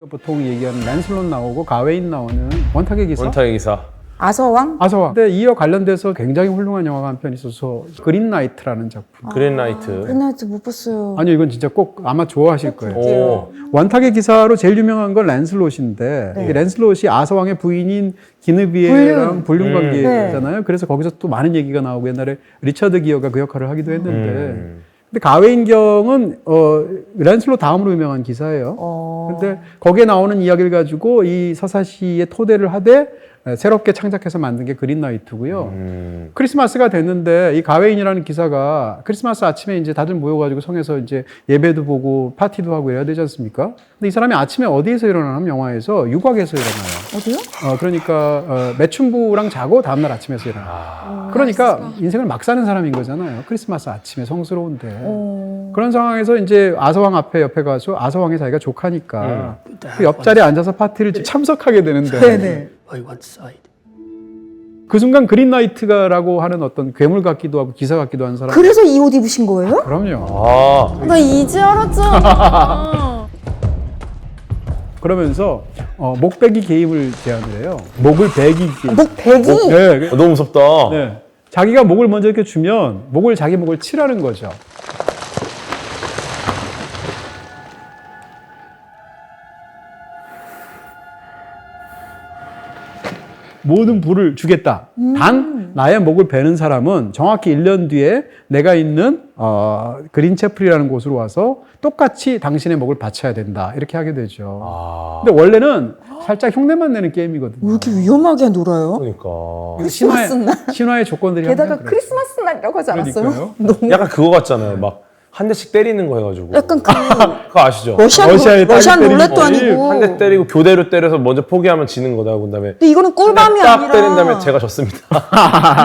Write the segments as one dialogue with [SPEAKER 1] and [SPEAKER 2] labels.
[SPEAKER 1] 보통 얘기하는 랜슬롯 나오고 가웨인 나오는 원탁의 기사.
[SPEAKER 2] 원탁의 기사.
[SPEAKER 3] 아서왕?
[SPEAKER 1] 아서왕. 근데 이와 관련돼서 굉장히 훌륭한 영화가 한 편 있어서 그린라이트라는 작품.
[SPEAKER 2] 그린라이트.
[SPEAKER 3] 그린라이트 못 봤어요.
[SPEAKER 1] 아니요, 이건 진짜 꼭 아마 좋아하실 거예요.
[SPEAKER 2] 오.
[SPEAKER 1] 원탁의 기사로 제일 유명한 건 랜슬롯인데
[SPEAKER 3] 네.
[SPEAKER 1] 이 랜슬롯이 아서왕의 부인인 기느비에랑 불륜 관계잖아요. 그래서 거기서 또 많은 얘기가 나오고 옛날에 리처드 기어가 그 역할을 하기도 했는데 근데 가웨인경은 랜슬롯 다음으로 유명한 기사예요. 근데 거기에 나오는 이야기를 가지고 이 서사시의 토대를 하되 새롭게 창작해서 만든 게 그린라이트고요. 크리스마스가 됐는데 이 가웨인이라는 기사가 크리스마스 아침에 이제 다들 모여가지고 성에서 이제 예배도 보고 파티도 하고 이래야 되지 않습니까? 근데 이 사람이 아침에 어디에서 일어나냐면 영화에서 육각에서 일어나요.
[SPEAKER 3] 어디요?
[SPEAKER 1] 그러니까 매춘부랑 자고 다음날 아침에서 일어나요. 그러니까 인생을 막 사는 사람인 거잖아요. 크리스마스 아침에 성스러운데. 그런 상황에서 이제 아서왕 옆에 가서 아서왕의 자기가 조카니까 그 옆자리에 앉아서 파티를 참석하게 되는데
[SPEAKER 3] 네네.
[SPEAKER 4] By what side?
[SPEAKER 1] 그 순간 그린라이트가라고 하는 어떤 괴물 같기도 하고 기사 같기도 한 사람.
[SPEAKER 3] 그래서 이 옷 입으신 거예요?
[SPEAKER 1] 그럼요.
[SPEAKER 2] 아.
[SPEAKER 3] 나 이제 알았잖아.
[SPEAKER 1] 그러면서 목베기 게임을 제안을 해요. 목을 베기 게임.
[SPEAKER 3] 목 베기?
[SPEAKER 1] 네,
[SPEAKER 2] 너무 무섭다.
[SPEAKER 1] 네. 자기가 목을 먼저 이렇게 주면 자기 목을 치라는 거죠. 모든 부를 주겠다. 단 나의 목을 베는 사람은 정확히 1년 뒤에 내가 있는 그린채플이라는 곳으로 와서 똑같이 당신의 목을 바쳐야 된다. 이렇게 하게 되죠.
[SPEAKER 2] 아.
[SPEAKER 1] 근데 원래는 살짝 흉내만 내는 게임이거든요.
[SPEAKER 3] 왜 이렇게 위험하게 놀아요?
[SPEAKER 2] 그러니까.
[SPEAKER 3] 크리스마스 날.
[SPEAKER 1] 신화의 조건들이
[SPEAKER 3] 게다가
[SPEAKER 1] 항상 그래요.
[SPEAKER 3] 크리스마스 날이라고 하지 않았어요?
[SPEAKER 1] 그러니까요.
[SPEAKER 3] 너무
[SPEAKER 2] 약간 그거 같잖아요. 막 한 대씩 때리는 거 해가지고.
[SPEAKER 3] 약간
[SPEAKER 2] 그거 아시죠?
[SPEAKER 1] 러시아의
[SPEAKER 3] 러시안
[SPEAKER 1] 딸이
[SPEAKER 3] 룰렛도
[SPEAKER 1] 때리는
[SPEAKER 3] 아니고.
[SPEAKER 2] 한 대 때리고 교대로 때려서 먼저 포기하면 지는 거다. 그다음에
[SPEAKER 3] 근데 이거는 꿀밤이
[SPEAKER 2] 딱
[SPEAKER 3] 아니라
[SPEAKER 2] 때린 다음에 제가 졌습니다.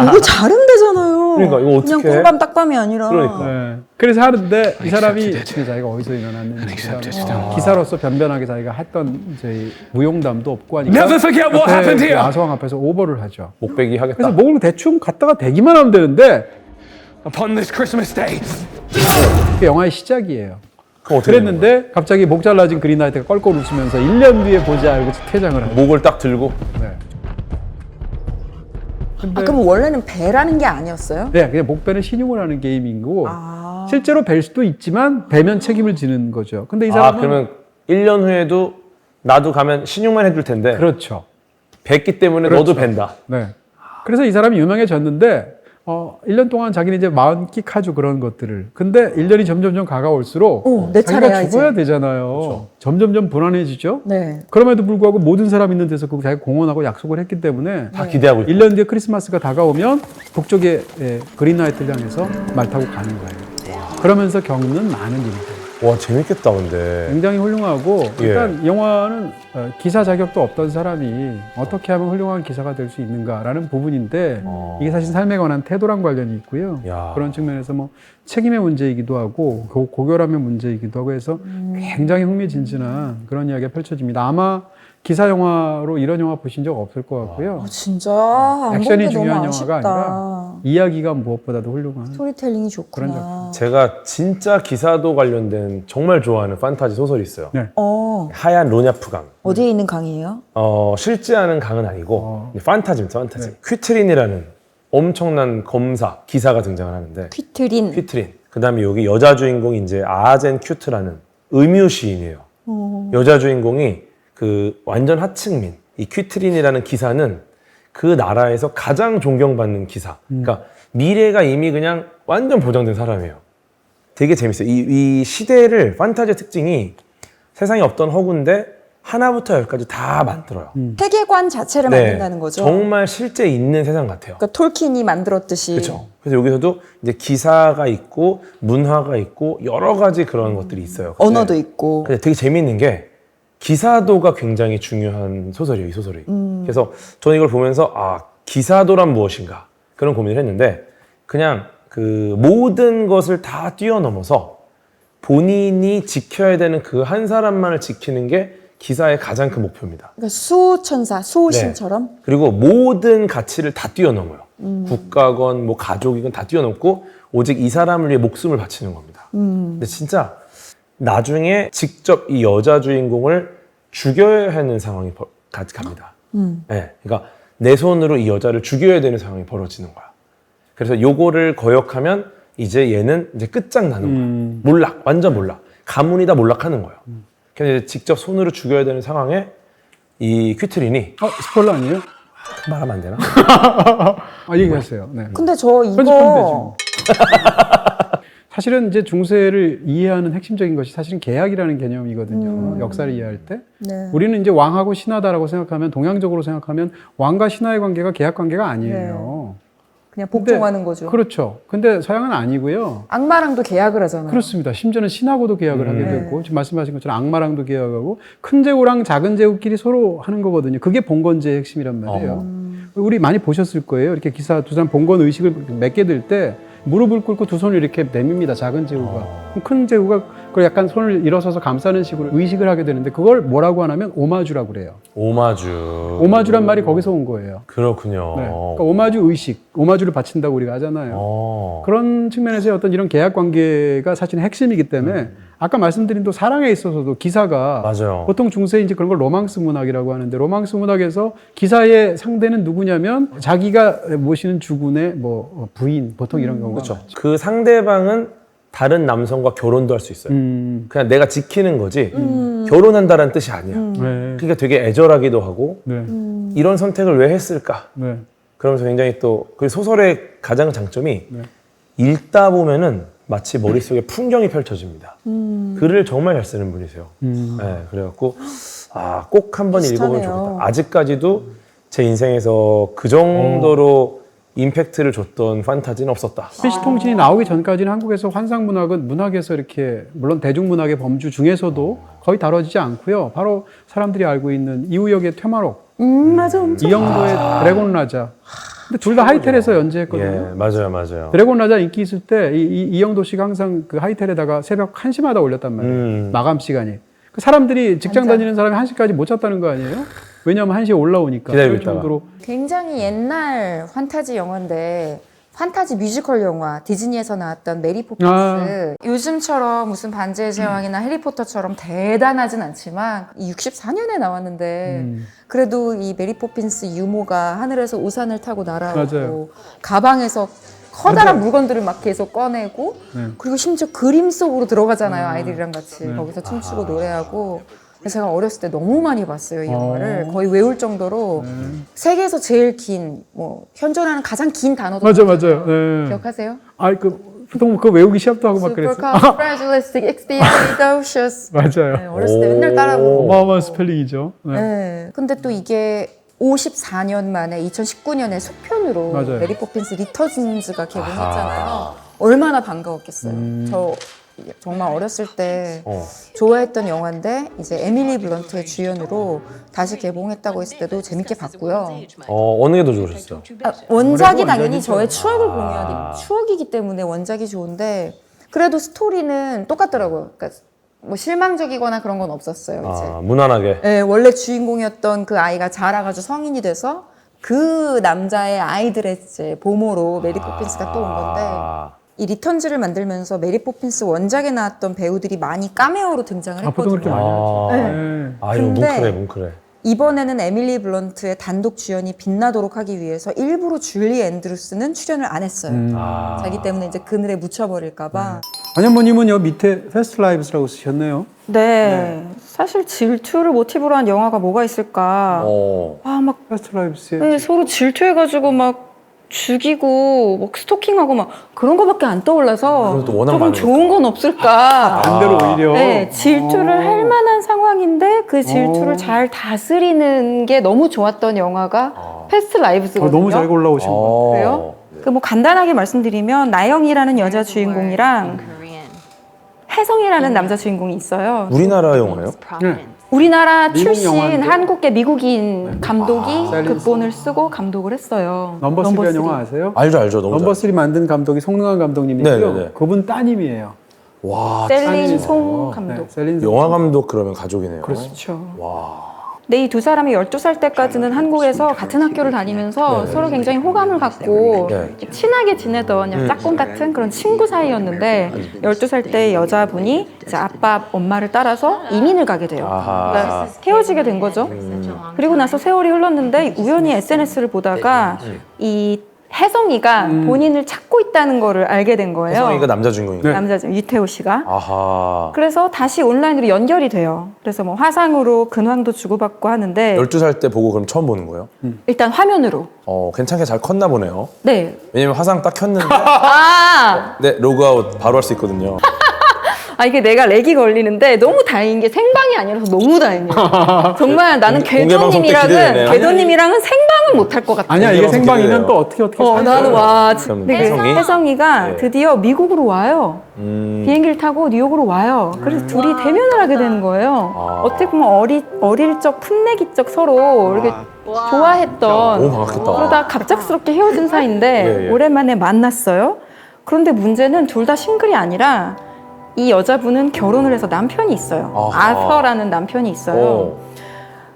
[SPEAKER 3] 이거 잘한대잖아요.
[SPEAKER 2] 그러니까 이거 어떡해?
[SPEAKER 3] 그냥 꿀밤 딱밤이 아니라.
[SPEAKER 2] 그러니까.
[SPEAKER 1] 네. 그래서 하는데 이 사람이 자기가 어디서 일어났는지 기사로서 변변하게 자기가 했던 이제 무용담도 없고 하니까
[SPEAKER 4] Never forget what happened here.
[SPEAKER 1] 아서왕 앞에서 오버를 하죠.
[SPEAKER 2] 목베기 하겠다.
[SPEAKER 1] 그래서 목을 대충 갖다가 대기만 하면 되는데
[SPEAKER 4] Upon this Christmas day,
[SPEAKER 1] 그게 영화의 시작이에요.
[SPEAKER 2] 그럼 어떻게 되는
[SPEAKER 1] 그랬는데 갑자기 목 잘라진 그린라이트가 껄껄 웃으면서 1년 뒤에 보자 알고 퇴장을 하죠.
[SPEAKER 2] 거예요? 목을 딱 들고.
[SPEAKER 1] 네. 근데
[SPEAKER 3] 그럼 원래는 배라는 게 아니었어요?
[SPEAKER 1] 네, 그냥 목 베는 신용을 하는 게임이고
[SPEAKER 3] 아.
[SPEAKER 1] 실제로 벨 수도 있지만 배면 책임을 지는 거죠. 근데 이 사람은
[SPEAKER 2] 그러면 1년 후에도 나도 가면 신용만 해줄 텐데.
[SPEAKER 1] 그렇죠.
[SPEAKER 2] 뱉기 때문에
[SPEAKER 1] 그렇죠.
[SPEAKER 2] 너도 벤다.
[SPEAKER 1] 네. 그래서 이 사람이 유명해졌는데 1년 동안 자기는 이제 40끼 하죠 그런 것들을. 근데 1년이 점점점 가까울수록
[SPEAKER 3] 내
[SPEAKER 1] 자기가
[SPEAKER 3] 차례야,
[SPEAKER 1] 죽어야
[SPEAKER 3] 이제.
[SPEAKER 1] 되잖아요. 점점점 불안해지죠.
[SPEAKER 3] 네.
[SPEAKER 1] 그럼에도 불구하고 모든 사람 있는 데서 그 자기가 공헌하고 약속을 했기 때문에
[SPEAKER 2] 다 기대하고 있고.
[SPEAKER 1] 1년 뒤에 크리스마스가 다가오면 북쪽의 그린라이트를 향해서 말 타고 가는 거예요. 그러면서 겪는 많은 일들.
[SPEAKER 2] 와 재밌겠다 근데.
[SPEAKER 1] 굉장히 훌륭하고
[SPEAKER 2] 예.
[SPEAKER 1] 일단 영화는 기사 자격도 없던 사람이 어떻게 하면 훌륭한 기사가 될 수 있는가라는 부분인데 이게 사실 삶에 관한 태도랑 관련이 있고요.
[SPEAKER 2] 야.
[SPEAKER 1] 그런 측면에서 뭐 책임의 문제이기도 하고 고결함의 문제이기도 하고 해서 굉장히 흥미진진한 그런 이야기가 펼쳐집니다. 아마 기사 영화로 이런 영화 보신 적 없을 것 같고요.
[SPEAKER 3] 진짜 안
[SPEAKER 1] 액션이
[SPEAKER 3] 본게
[SPEAKER 1] 중요한
[SPEAKER 3] 너무
[SPEAKER 1] 영화가
[SPEAKER 3] 아쉽다.
[SPEAKER 1] 아니라 이야기가 무엇보다도 훌륭한
[SPEAKER 3] 스토리텔링이
[SPEAKER 1] 그런
[SPEAKER 3] 좋구나.
[SPEAKER 2] 제가 진짜 기사도 관련된 정말 좋아하는 판타지 소설이 있어요.
[SPEAKER 1] 네.
[SPEAKER 2] 하얀 로냐프강.
[SPEAKER 3] 어디에 있는 강이에요?
[SPEAKER 2] 실제하는 강은 아니고 판타지입니다. 판타지. 퀴트린이라는 엄청난 검사 기사가 등장을 하는데
[SPEAKER 3] 퀴트린.
[SPEAKER 2] 퀴트린. 그다음에 여기 여자 주인공이 이제 아젠 큐트라는 음유 시인이에요. 여자 주인공이 그 완전 하층민. 이 퀴트린이라는 기사는 그 나라에서 가장 존경받는 기사. 그러니까 미래가 이미 그냥 완전 보장된 사람이에요. 되게 재밌어요. 이 시대를 판타지의 특징이 세상에 없던 허구인데 하나부터 열까지 다 만들어요.
[SPEAKER 3] 세계관 자체를 만든다는 거죠.
[SPEAKER 2] 정말 실제 있는 세상 같아요.
[SPEAKER 3] 그러니까 톨킨이 만들었듯이.
[SPEAKER 2] 그렇죠. 그래서 여기서도 이제 기사가 있고 문화가 있고 여러 가지 그런 것들이 있어요. 근데
[SPEAKER 3] 언어도 있고.
[SPEAKER 2] 근데 되게 재미있는 게 기사도가 굉장히 중요한 소설이에요, 이 소설이. 그래서 저는 이걸 보면서 기사도란 무엇인가 그런 고민을 했는데 그냥 그 모든 것을 다 뛰어넘어서 본인이 지켜야 되는 그 한 사람만을 지키는 게 기사의 가장 큰 목표입니다.
[SPEAKER 3] 그러니까 수호천사, 수호신처럼.
[SPEAKER 2] 그리고 모든 가치를 다 뛰어넘어요. 국가건 뭐 가족이건 다 뛰어넘고 오직 이 사람을 위해 목숨을 바치는 겁니다. 근데 진짜 나중에 직접 이 여자 주인공을 죽여야 하는 상황이 갑니다. 네, 그러니까 내 손으로 이 여자를 죽여야 되는 상황이 벌어지는 거야. 그래서 요거를 거역하면 이제 얘는 이제 끝장나는 거야. 몰락, 완전 몰락. 가문이다 몰락하는 거예요. 그래서 이제 직접 손으로 죽여야 되는 상황에 이 퀴트린이
[SPEAKER 1] 스포일러 아니에요?
[SPEAKER 2] 말하면 안 되나?
[SPEAKER 1] 얘기하세요. 네.
[SPEAKER 3] 근데 저
[SPEAKER 1] 편집하면
[SPEAKER 3] 이거
[SPEAKER 1] 되죠. 사실은 이제 중세를 이해하는 핵심적인 것이 사실은 계약이라는 개념이거든요. 역사를 이해할 때.
[SPEAKER 3] 네.
[SPEAKER 1] 우리는 이제 왕하고 신하다라고 생각하면, 동양적으로 생각하면 왕과 신하의 관계가 계약 관계가 아니에요.
[SPEAKER 3] 그냥 복종하는 거죠.
[SPEAKER 1] 그렇죠. 근데 서양은 아니고요.
[SPEAKER 3] 악마랑도 계약을 하잖아요.
[SPEAKER 1] 그렇습니다. 심지어는 신하고도 계약을 하게 되고, 지금 말씀하신 것처럼 악마랑도 계약하고, 큰 제후랑 작은 제후끼리 서로 하는 거거든요. 그게 봉건제의 핵심이란 말이에요. 우리 많이 보셨을 거예요. 이렇게 기사 두 사람 봉건 의식을 맺게 될 때 무릎을 꿇고 두 손을 이렇게 내밉니다. 작은 제후가. 그럼 큰 제후가 그 약간 손을 일어서서 감싸는 식으로 의식을 하게 되는데 그걸 뭐라고 하냐면 오마주라고 그래요.
[SPEAKER 2] 오마주.
[SPEAKER 1] 오마주란 말이 거기서 온 거예요.
[SPEAKER 2] 그렇군요.
[SPEAKER 1] 네. 그러니까 오마주 의식, 오마주를 바친다고 우리가 하잖아요. 그런 측면에서 어떤 이런 계약 관계가 사실 핵심이기 때문에 아까 말씀드린 또 사랑에 있어서도 기사가
[SPEAKER 2] 맞아요.
[SPEAKER 1] 보통 중세 이제 그런 걸 로망스 문학이라고 하는데 로망스 문학에서 기사의 상대는 누구냐면 자기가 모시는 주군의 뭐 부인 보통 이런 경우가
[SPEAKER 2] 그렇죠.
[SPEAKER 1] 많죠.
[SPEAKER 2] 그 상대방은 다른 남성과 결혼도 할 수 있어요. 그냥 내가 지키는 거지 결혼한다는 뜻이 아니야.
[SPEAKER 1] 네.
[SPEAKER 2] 그러니까 되게 애절하기도 하고
[SPEAKER 1] 네.
[SPEAKER 2] 이런 선택을 왜 했을까?
[SPEAKER 1] 네.
[SPEAKER 2] 그러면서 굉장히 또 그 소설의 가장 장점이 읽다 보면은 마치 머릿속에 풍경이 펼쳐집니다. 글을 정말 잘 쓰는 분이세요. 네, 그래갖고 꼭 한번 읽어보면
[SPEAKER 3] 비슷하네요.
[SPEAKER 2] 좋겠다. 아직까지도 제 인생에서 그 정도로 임팩트를 줬던 판타지는 없었다.
[SPEAKER 1] 필시통신이 나오기 전까지는 한국에서 환상문학은 문학에서 이렇게 물론 대중문학의 범주 중에서도 거의 다뤄지지 않고요. 바로 사람들이 알고 있는 이우역의 퇴마록,
[SPEAKER 3] 맞아. 엄청
[SPEAKER 1] 이영도의 드래곤 라자. 근데 둘 다 하이텔에서 연재했거든요.
[SPEAKER 2] 예, 맞아요.
[SPEAKER 1] 드래곤 라자 인기 있을 때 이영도 씨가 항상 그 하이텔에다가 새벽 1시마다 올렸단 말이에요. 마감 시간이. 그 사람들이 직장 다니는 사람이 1시까지 못 잤다는 거 아니에요? 왜냐하면 1시에 올라오니까.
[SPEAKER 2] 기다리고
[SPEAKER 1] 그럴
[SPEAKER 2] 있다가.
[SPEAKER 1] 정도로.
[SPEAKER 3] 굉장히 옛날 판타지 영화인데 판타지 뮤지컬 영화 디즈니에서 나왔던 메리 포핀스 요즘처럼 무슨 반지의 제왕이나 해리포터처럼 대단하진 않지만 64년에 나왔는데 그래도 이 메리 포핀스 유모가 하늘에서 우산을 타고 날아오고
[SPEAKER 1] 맞아요.
[SPEAKER 3] 가방에서 커다란 물건들을 막 계속 꺼내고 그리고 심지어 그림 속으로 들어가잖아요. 아이들이랑 같이 거기서 춤추고 노래하고 제가 어렸을 때 너무 많이 봤어요, 이 영화를. 거의 외울 정도로 세계에서 제일 긴, 뭐 현존하는 가장 긴 단어도
[SPEAKER 1] 맞아요. 네.
[SPEAKER 3] 기억하세요?
[SPEAKER 1] 보통 그거 외우기 시합도 하고 막 그랬어요.
[SPEAKER 3] Supercalifragilisticexpialidocious.
[SPEAKER 1] 맞아요.
[SPEAKER 3] 네, 어렸을 때 맨날 따라하고.
[SPEAKER 1] 어마어마한 스펠링이죠. 네.
[SPEAKER 3] 네. 근데 또 이게 54년 만에 2019년에 속편으로
[SPEAKER 1] 맞아요.
[SPEAKER 3] 메리 포핀스 리터즌즈가 개봉했잖아요. 얼마나 반가웠겠어요. 저 정말 어렸을 때 좋아했던 영화인데 이제 에밀리 블런트의 주연으로 다시 개봉했다고 했을 때도 재밌게 봤고요.
[SPEAKER 2] 어느 게 더 좋으셨어요?
[SPEAKER 3] 원작이
[SPEAKER 1] 아무래도
[SPEAKER 3] 당연히
[SPEAKER 1] 원작이죠.
[SPEAKER 3] 저의 추억을 공유하기 추억이기 때문에 원작이 좋은데 그래도 스토리는 똑같더라고요. 그러니까 뭐 실망적이거나 그런 건 없었어요. 이제
[SPEAKER 2] 무난하게.
[SPEAKER 3] 네, 원래 주인공이었던 그 아이가 자라가지고 성인이 돼서 그 남자의 아이들의 이제 보모로 메리 포핀스가 또 온 건데 이 리턴즈를 만들면서 메리 포핀스 원작에 나왔던 배우들이 많이 카메오로 등장을
[SPEAKER 1] 보통 그렇게
[SPEAKER 3] 했거든요.
[SPEAKER 1] 많이 하죠.
[SPEAKER 2] 이거
[SPEAKER 3] 근데
[SPEAKER 2] 뭉클해.
[SPEAKER 3] 이번에는 에밀리 블런트의 단독 주연이 빛나도록 하기 위해서 일부러 줄리 앤드루스는 출연을 안 했어요. 자기 때문에 이제 그늘에 묻혀버릴까봐.
[SPEAKER 1] 안현모님은 여 밑에 페스트 라이브스라고 쓰셨네요.
[SPEAKER 5] 네. 사실 질투를 모티브로 한 영화가 뭐가 있을까. 막
[SPEAKER 1] 페스트 라이브스에
[SPEAKER 5] 네, 서로 질투해가지고 막 죽이고 막 스토킹하고 막 그런 거밖에 안 떠올라서
[SPEAKER 2] 그것도 워낙
[SPEAKER 5] 조금
[SPEAKER 2] 많으니까.
[SPEAKER 5] 좋은 건 없을까.
[SPEAKER 1] 반대로 오히려
[SPEAKER 5] 네, 질투를 할 만한 상황인데 그 질투를 잘 다스리는 게 너무 좋았던 영화가 패스트 라이브스거든요.
[SPEAKER 1] 너무 잘 골라오신 것 같아요.
[SPEAKER 5] 그래요? 그 뭐 간단하게 말씀드리면 나영이라는 여자 주인공이랑 혜성이라는 남자 주인공이 있어요.
[SPEAKER 2] 우리나라 영화예요?
[SPEAKER 1] 네.
[SPEAKER 5] 우리나라
[SPEAKER 1] 미국
[SPEAKER 5] 출신
[SPEAKER 1] 영화인데?
[SPEAKER 5] 한국계 미국인 감독이
[SPEAKER 1] 셀린
[SPEAKER 5] 극본을 쓰고 감독을 했어요.
[SPEAKER 1] 넘버 3라는 영화 아세요?
[SPEAKER 2] 알죠. 너무
[SPEAKER 1] 넘버
[SPEAKER 2] 잘.
[SPEAKER 1] 3 만든 감독이 송능한 감독님이고요.
[SPEAKER 2] 네네네.
[SPEAKER 1] 그분 따님이에요.
[SPEAKER 2] 와,
[SPEAKER 5] 셀린
[SPEAKER 1] 따님이세요.
[SPEAKER 5] 송 감독.
[SPEAKER 1] 셀린 송.
[SPEAKER 2] 영화 감독 그러면 가족이네요.
[SPEAKER 5] 그렇죠. 근데 이 두 사람이 12살 때까지는 한국에서 같은 학교를 다니면서 서로 굉장히 호감을 갖고
[SPEAKER 2] 네.
[SPEAKER 5] 친하게 지내던 그냥 짝꿍 같은 그런 친구 사이였는데 12살 때 여자분이 이제 아빠, 엄마를 따라서 이민을 가게 돼요.
[SPEAKER 2] 아하.
[SPEAKER 5] 그러니까 헤어지게 된 거죠. 그리고 나서 세월이 흘렀는데 우연히 SNS를 보다가 이 혜성이가 본인을 찾고 있다는 거를 알게 된 거예요.
[SPEAKER 2] 혜성이가 남자 주인공이에요.
[SPEAKER 5] 남자죠. 유태호 씨가.
[SPEAKER 2] 아하.
[SPEAKER 5] 그래서 다시 온라인으로 연결이 돼요. 그래서 뭐 화상으로 근황도 주고받고 하는데
[SPEAKER 2] 12살 때 보고 그럼 처음 보는 거예요?
[SPEAKER 5] 일단 화면으로.
[SPEAKER 2] 괜찮게 잘 컸나 보네요.
[SPEAKER 5] 네.
[SPEAKER 2] 왜냐면 화상 딱 켰는데
[SPEAKER 5] 아!
[SPEAKER 2] 네, 로그아웃 바로 할 수 있거든요.
[SPEAKER 5] 이게 내가 렉이 걸리는데 너무 다행인 게 생방이 아니라서 너무 다행이에요. 정말 나는
[SPEAKER 2] 공개 방송 때 기대되네요.
[SPEAKER 5] 궤도님이랑은 생방은 못 할 것 같아.
[SPEAKER 1] 아니야, 이게
[SPEAKER 2] 방송
[SPEAKER 1] 생방이면
[SPEAKER 2] 기대돼요.
[SPEAKER 1] 또 어떻게
[SPEAKER 5] 나는 와.
[SPEAKER 2] 그럼
[SPEAKER 5] 근데
[SPEAKER 2] 혜성이?
[SPEAKER 5] 혜성이가
[SPEAKER 2] 네.
[SPEAKER 5] 드디어 미국으로 와요. 비행기를 타고 뉴욕으로 와요. 그래서 둘이 대면을 하게 되는 거예요.
[SPEAKER 2] 아.
[SPEAKER 5] 어떻게 보면 어릴 적, 풋내기 적 서로 이렇게 좋아했던
[SPEAKER 2] 너무 반갑겠다.
[SPEAKER 5] 그러다 갑작스럽게 헤어진 사이인데
[SPEAKER 2] 예, 예.
[SPEAKER 5] 오랜만에 만났어요. 그런데 문제는 둘 다 싱글이 아니라 이 여자분은 결혼을 해서 남편이 있어요.
[SPEAKER 2] 아하.
[SPEAKER 5] 아서라는 남편이 있어요.
[SPEAKER 2] 오.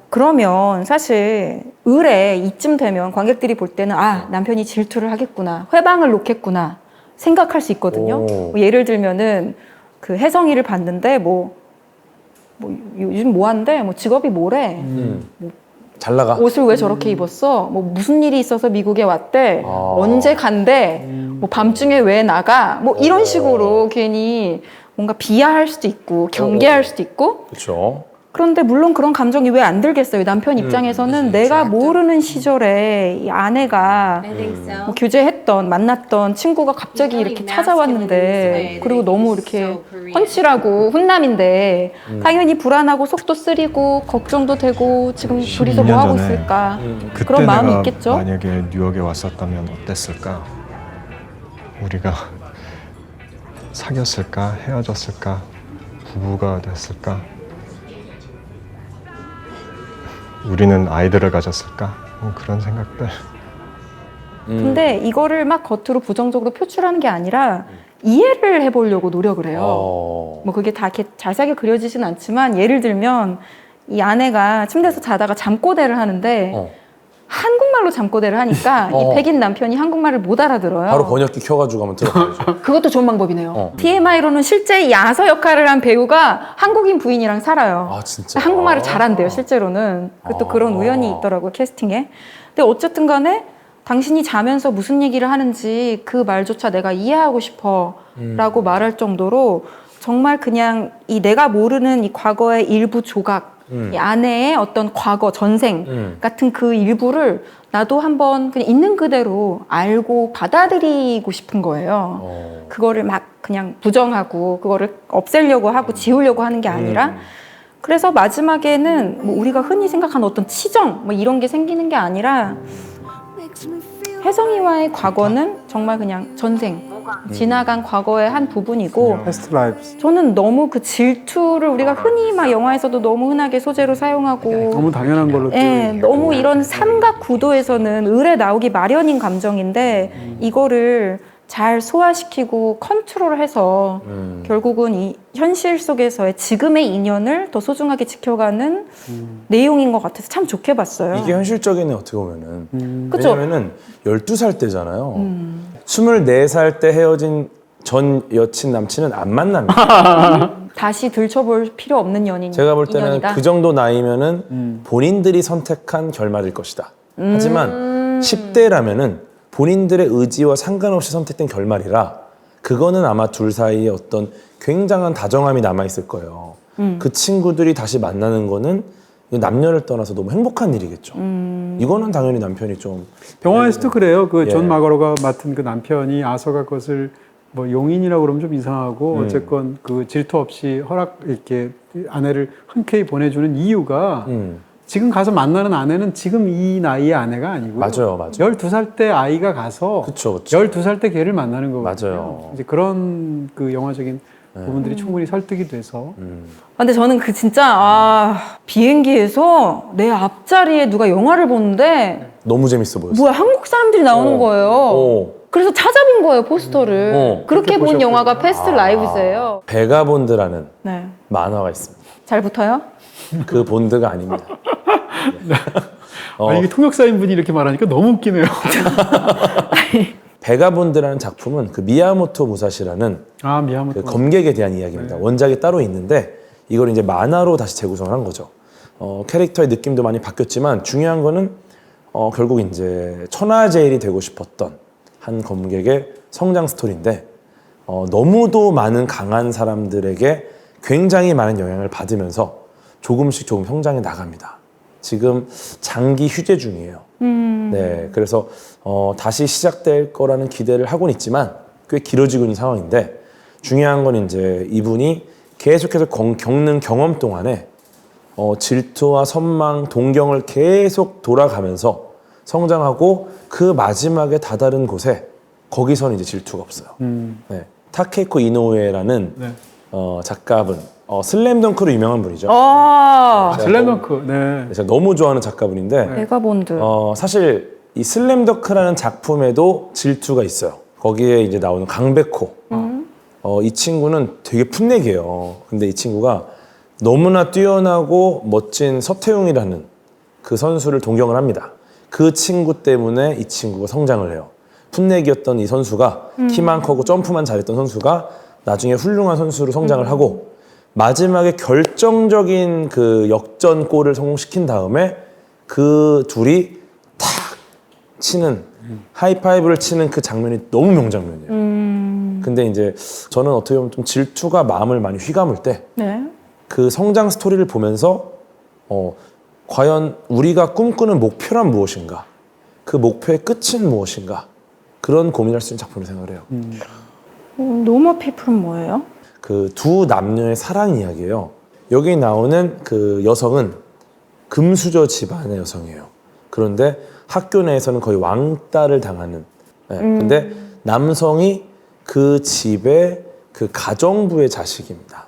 [SPEAKER 5] 그러면 사실 을에 이쯤 되면 관객들이 볼 때는 남편이 질투를 하겠구나, 회방을 놓겠구나 생각할 수 있거든요.
[SPEAKER 2] 오.
[SPEAKER 5] 뭐 예를 들면은 그 혜성이를 봤는데 뭐 요즘 뭐 한대? 뭐 직업이 뭐래?
[SPEAKER 2] 잘 나가.
[SPEAKER 5] 옷을 왜 저렇게 입었어? 뭐 무슨 일이 있어서 미국에 왔대?
[SPEAKER 2] 아.
[SPEAKER 5] 언제 간대? 뭐 밤중에 왜 나가? 뭐 이런 식으로 괜히 뭔가 비하할 수도 있고 경계할 수도 있고.
[SPEAKER 2] 그렇죠.
[SPEAKER 5] 그런데 물론 그런 감정이 왜 안 들겠어요? 남편 입장에서는 내가 모르는 시절에 이 아내가 뭐 교제했던 만났던 친구가 갑자기 이렇게 찾아왔는데 그리고 너무 이렇게 펀치라고 훈남인데 당연히 불안하고 속도 쓰리고 걱정도 되고 지금 둘이서 뭐
[SPEAKER 6] 12년
[SPEAKER 5] 하고
[SPEAKER 6] 전에
[SPEAKER 5] 있을까
[SPEAKER 6] 그때
[SPEAKER 5] 그런 마음이
[SPEAKER 6] 내가
[SPEAKER 5] 있겠죠.
[SPEAKER 6] 만약에 뉴욕에 왔었다면 어땠을까? 우리가 사귀었을까? 헤어졌을까? 부부가 됐을까? 우리는 아이들을 가졌을까? 그런 생각들.
[SPEAKER 5] 근데 이거를 막 겉으로 부정적으로 표출하는 게 아니라 이해를 해보려고 노력을 해요. 뭐 그게 다 이렇게 자세하게 그려지진 않지만 예를 들면 이 아내가 침대에서 자다가 잠꼬대를 하는데 한국말로 잠꼬대를 하니까 이 백인 남편이 한국말을 못 알아들어요.
[SPEAKER 2] 바로 번역기 켜가지고 한번 들어봐야죠.
[SPEAKER 5] 그것도 좋은 방법이네요. TMI로는 실제 이 아서 역할을 한 배우가 한국인 부인이랑 살아요.
[SPEAKER 2] 아 진짜.
[SPEAKER 5] 한국말을 잘한대요, 실제로는. 또 그런 우연이 있더라고요, 캐스팅에. 근데 어쨌든 간에 당신이 자면서 무슨 얘기를 하는지 그 말조차 내가 이해하고 싶어 라고 말할 정도로 정말 그냥 이 내가 모르는 이 과거의 일부 조각 이 아내의 어떤 과거, 전생 같은 그 일부를 나도 한번 그냥 있는 그대로 알고 받아들이고 싶은 거예요. 그거를 막 그냥 부정하고 그거를 없애려고 하고 지우려고 하는 게 아니라 그래서 마지막에는 뭐 우리가 흔히 생각하는 어떤 치정 뭐 이런 게 생기는 게 아니라 혜성이와의 과거는 정말 그냥 전생 지나간 과거의 한 부분이고
[SPEAKER 1] 패스트 라이브스.
[SPEAKER 5] 저는 너무 그 질투를 우리가 흔히 막 영화에서도 너무 흔하게 소재로 사용하고
[SPEAKER 1] 너무 당연한 걸로.
[SPEAKER 5] 예, 너무 이런 삼각 구도에서는 을에 나오기 마련인 감정인데 이거를 잘 소화시키고 컨트롤해서 결국은 이 현실 속에서의 지금의 인연을 더 소중하게 지켜가는 내용인 것 같아서 참 좋게 봤어요.
[SPEAKER 2] 이게 현실적이네 어떻게 보면은.
[SPEAKER 5] 그쵸?
[SPEAKER 2] 왜냐면은 12살 때잖아요. 24살 때 헤어진 전 여친 남친은 안 만납니다.
[SPEAKER 5] 다시 들춰볼 필요 없는 연인
[SPEAKER 2] 제가 볼 때는
[SPEAKER 5] 인연이다.
[SPEAKER 2] 그 정도 나이면은 본인들이 선택한 결말일 것이다. 하지만 10대라면은 본인들의 의지와 상관없이 선택된 결말이라 그거는 아마 둘 사이에 어떤 굉장한 다정함이 남아있을 거예요. 그 친구들이 다시 만나는 거는 남녀를 떠나서 너무 행복한 일이겠죠. 이거는 당연히 남편이 좀
[SPEAKER 1] 영화에서도 그래요. 그 존
[SPEAKER 2] 예.
[SPEAKER 1] 마거로가 맡은 그 남편이 아서가 그것을 뭐 용인이라고 그러면 좀 이상하고 어쨌건 그 질투 없이 이렇게 아내를 흔쾌히 보내주는 이유가 지금 가서 만나는 아내는 지금 이 나이의 아내가 아니고요.
[SPEAKER 2] 맞아요, 맞아요.
[SPEAKER 1] 12살 때 아이가 가서
[SPEAKER 2] 그쵸.
[SPEAKER 1] 12살 때 걔를 만나는 거거든요.
[SPEAKER 2] 맞아요.
[SPEAKER 1] 이제 그런 그 영화적인 부분들이 충분히 설득이 돼서
[SPEAKER 5] 근데 저는 그 진짜 비행기에서 내 앞자리에 누가 영화를 보는데
[SPEAKER 2] 너무 재밌어 보였어요.
[SPEAKER 5] 뭐야 한국 사람들이 나오는 거예요.
[SPEAKER 2] 어.
[SPEAKER 5] 그래서 찾아본 거예요 포스터를. 그렇게 본
[SPEAKER 1] 보셨군요.
[SPEAKER 5] 영화가 패스트 라이브스예요.
[SPEAKER 2] 베가본드라는
[SPEAKER 5] 네.
[SPEAKER 2] 만화가 있습니다.
[SPEAKER 5] 잘 붙어요?
[SPEAKER 2] 그 본드가 아닙니다.
[SPEAKER 1] 이게 통역사인 분이 이렇게 말하니까 너무 웃기네요.
[SPEAKER 2] 베가본드라는 작품은 그 미야모토 무사시라는
[SPEAKER 1] 아, 미야모토.
[SPEAKER 2] 그 검객에 대한 이야기입니다. 원작이 따로 있는데 이걸 이제 만화로 다시 재구성을 한 거죠. 캐릭터의 느낌도 많이 바뀌었지만 중요한 거는 결국 이제 천하제일이 되고 싶었던 한 검객의 성장 스토리인데 너무도 많은 강한 사람들에게 굉장히 많은 영향을 받으면서 조금씩 조금 성장해 나갑니다. 지금 장기 휴재 중이에요. 네, 그래서 다시 시작될 거라는 기대를 하고는 있지만 꽤 길어지고 있는 상황인데 중요한 건 이제 이분이 계속해서 겪는 경험 동안에 질투와 선망, 동경을 계속 돌아가면서 성장하고 그 마지막에 다다른 곳에 거기서는 이제 질투가 없어요. 네, 타케이코 이노우에라는
[SPEAKER 1] 네.
[SPEAKER 2] 작가분, 슬램덩크로 유명한 분이죠.
[SPEAKER 1] 슬램덩크. 네.
[SPEAKER 2] 제가 너무 좋아하는 작가분인데
[SPEAKER 5] 베가본드.
[SPEAKER 2] 사실 이 슬램덩크라는 작품에도 질투가 있어요. 거기에 이제 나오는 강백호. 이 친구는 되게 풋내기예요. 근데 이 친구가 너무나 뛰어나고 멋진 서태웅이라는 그 선수를 동경을 합니다. 그 친구 때문에 이 친구가 성장을 해요. 풋내기였던 이 선수가 키만 크고 점프만 잘했던 선수가 나중에 훌륭한 선수로 성장을 하고 마지막에 결정적인 그 역전골을 성공시킨 다음에 그 둘이 탁 치는 하이파이브를 치는 그 장면이 너무 명장면이에요. 근데 이제 저는 어떻게 보면 좀 질투가 마음을 많이 휘감을 때 그 성장 스토리를 보면서 과연 우리가 꿈꾸는 목표란 무엇인가, 그 목표의 끝은 무엇인가, 그런 고민할 수 있는 작품을 생각을 해요.
[SPEAKER 5] 노머 피플은 뭐예요?
[SPEAKER 2] 그 두 남녀의 사랑 이야기예요. 여기 나오는 그 여성은 금수저 집안의 여성이에요. 그런데 학교 내에서는 거의 왕따를 당하는. 네. 근데 남성이 그 집의 그 가정부의 자식입니다.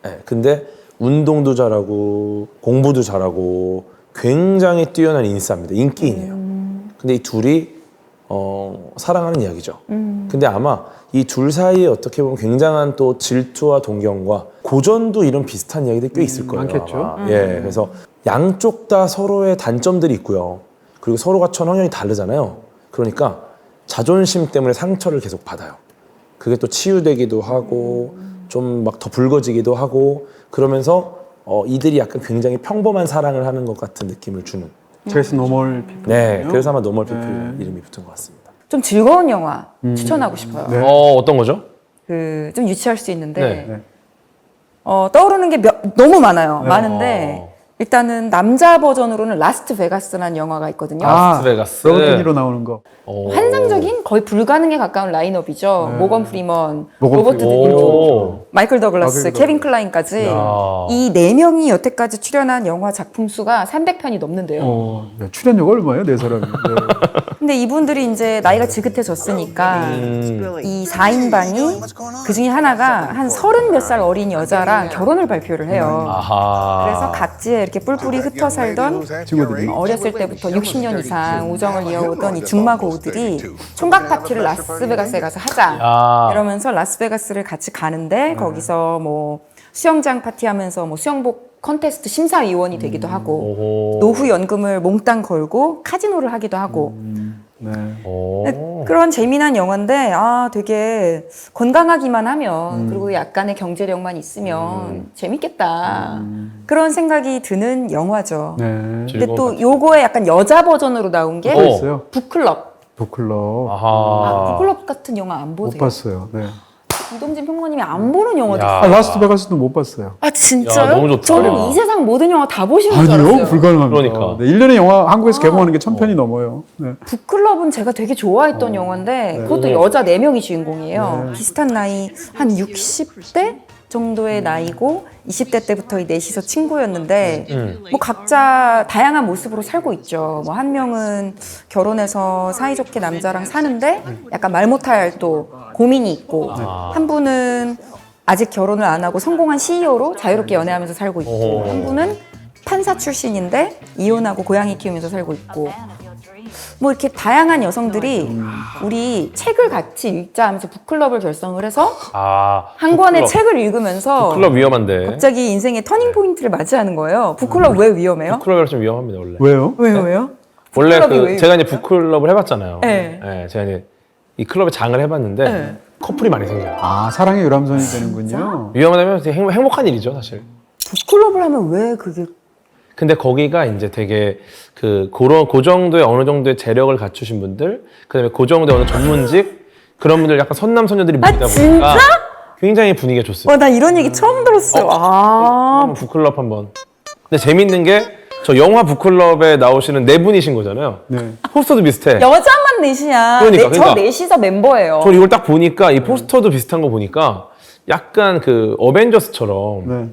[SPEAKER 2] 네. 근데 운동도 잘하고 공부도 잘하고 굉장히 뛰어난 인싸입니다. 인기인이에요. 근데 이 둘이 사랑하는 이야기죠. 근데 아마 이 둘 사이에 어떻게 보면 굉장한 또 질투와 동경과 고전도 이런 비슷한 이야기들이 꽤 있을 거예요.
[SPEAKER 1] 많겠죠.
[SPEAKER 2] 아마. 예, 그래서 양쪽 다 서로의 단점들이 있고요. 그리고 서로가 처형이 다르잖아요. 그러니까 자존심 때문에 상처를 계속 받아요. 그게 또 치유되기도 하고 좀 막 더 붉어지기도 하고 그러면서 이들이 약간 굉장히 평범한 사랑을 하는 것 같은 느낌을 주는.
[SPEAKER 1] 그래서 노멀 피플.
[SPEAKER 2] 네, 그래서 아마 노멀 피플 이름이 붙은 것 같습니다.
[SPEAKER 3] 좀 즐거운 영화 추천하고 싶어요.
[SPEAKER 1] 네.
[SPEAKER 2] 어떤 거죠?
[SPEAKER 3] 좀 유치할 수 있는데
[SPEAKER 2] 네.
[SPEAKER 3] 떠오르는 게 너무 많아요. 많은데 일단은 남자 버전으로는 라스트 베가스라는 영화가 있거든요.
[SPEAKER 2] 라스베가스.
[SPEAKER 1] 로버트 디니로 나오는 거.
[SPEAKER 3] 환상적인 거의 불가능에 가까운 라인업이죠. 모건 프리먼,
[SPEAKER 1] 모건
[SPEAKER 3] 로버트
[SPEAKER 1] 프리먼.
[SPEAKER 3] 드니로,
[SPEAKER 2] 오.
[SPEAKER 3] 마이클 더글라스, 케빈 클라인까지 이 네 명이 여태까지 출연한 영화 작품 수가 300편이 넘는데요.
[SPEAKER 1] 네, 출연료가 얼마예요, 네 사람이? 네.
[SPEAKER 3] 근데 이분들이 이제 나이가 지긋해졌으니까 이 4인방이 그 중에 하나가 한 30몇 살 어린 여자랑 결혼을 발표를 해요.
[SPEAKER 2] 아하.
[SPEAKER 3] 그래서 각지에 이렇게 뿔뿔이 흩어 살던
[SPEAKER 1] 친구들이.
[SPEAKER 3] 어렸을 때부터 60년 이상 우정을 이어오던 이 중마고우들이 총각 파티를 라스베가스에 가서 하자
[SPEAKER 2] 아.
[SPEAKER 3] 이러면서 라스베가스를 같이 가는데 거기서 뭐 수영장 파티하면서 뭐 수영복 컨테스트 심사위원이 되기도 하고 노후 연금을 몽땅 걸고 카지노를 하기도 하고
[SPEAKER 1] 네.
[SPEAKER 3] 그런 재미난 영화인데 되게 건강하기만 하면 그리고 약간의 경제력만 있으면 재밌겠다 그런 생각이 드는 영화죠.
[SPEAKER 1] 네.
[SPEAKER 3] 근데 또 요거의 약간 여자 버전으로 나온 게
[SPEAKER 1] 있어요?
[SPEAKER 3] 북클럽.
[SPEAKER 1] 북클럽.
[SPEAKER 2] 아하.
[SPEAKER 3] 북클럽 같은 영화 안
[SPEAKER 1] 못
[SPEAKER 3] 보세요?
[SPEAKER 1] 봤어요. 네.
[SPEAKER 3] 이동진 평론님이 안 보는 영화도
[SPEAKER 2] 야.
[SPEAKER 3] 있어요.
[SPEAKER 1] 라스베가스도 못 봤어요.
[SPEAKER 3] 아 진짜요?
[SPEAKER 2] 야, 너무 좋다.
[SPEAKER 3] 저는 이 세상 모든 영화 다 보시는 줄
[SPEAKER 1] 아니요,
[SPEAKER 3] 알았어요.
[SPEAKER 1] 불가능합니다.
[SPEAKER 2] 그러니까.
[SPEAKER 1] 네, 1년에 영화 한국에서 개봉하는 게 1000편이 넘어요. 네.
[SPEAKER 3] 북클럽은 제가 되게 좋아했던 영화인데 그것도 여자 4명이 주인공이에요. 비슷한 나이 한 60대 정도의 나이고 20대 때부터 이 넷이서 친구였는데 뭐 각자 다양한 모습으로 살고 있죠. 뭐 한 명은 결혼해서 사이좋게 남자랑 사는데 약간 말 못할 또 고민이 있고 한 분은 아직 결혼을 안 하고 성공한 CEO로 자유롭게 연애하면서 살고 있고 한 분은 판사 출신인데 이혼하고 고양이 키우면서 살고 있고
[SPEAKER 5] 뭐 이렇게 다양한 여성들이 우리 책을 같이 읽자 하면서 북클럽을 결성을 해서 한 권의
[SPEAKER 2] 북클럽.
[SPEAKER 5] 책을 읽으면서
[SPEAKER 2] 북클럽 위험한데.
[SPEAKER 5] 갑자기 인생의 터닝 포인트를 맞이하는 거예요. 북클럽 왜 위험해요?
[SPEAKER 2] 북클럽이 좀 위험합니다 원래.
[SPEAKER 1] 왜요?
[SPEAKER 5] 왜요?
[SPEAKER 2] 원래
[SPEAKER 5] 북클럽이
[SPEAKER 2] 그
[SPEAKER 5] 왜
[SPEAKER 2] 제가 이제 북클럽을 해봤잖아요.
[SPEAKER 5] 네.
[SPEAKER 2] 네, 제가 이제 이 클럽에 장을 해봤는데
[SPEAKER 5] 네.
[SPEAKER 2] 커플이 많이 생겨요.
[SPEAKER 1] 아, 사랑의 유람선이 되는군요.
[SPEAKER 2] 위험하다면 되게 행복한 일이죠 사실.
[SPEAKER 5] 북클럽을 하면 왜 그게
[SPEAKER 2] 근데 거기가 이제 되게 그 정도의 어느 정도의 재력을 갖추신 분들, 그다음에 그 정도의 어느 전문직 그런 분들 약간 선남선녀들이 모이다 보니까 굉장히 분위기가 좋습니다.
[SPEAKER 5] 나 이런 얘기 처음 들었어요.
[SPEAKER 2] 한번 북클럽 한번. 근데 재밌는 게 저 영화 북클럽에 나오시는 네 분이신 거잖아요.
[SPEAKER 1] 네.
[SPEAKER 2] 포스터도 비슷해.
[SPEAKER 5] 여자만 넷이야.
[SPEAKER 2] 그러니까,
[SPEAKER 5] 저
[SPEAKER 2] 그러니까.
[SPEAKER 5] 넷이서 멤버예요.
[SPEAKER 2] 저 이걸 딱 보니까 이 포스터도 비슷한 거 보니까 약간 그 어벤져스처럼
[SPEAKER 1] 네.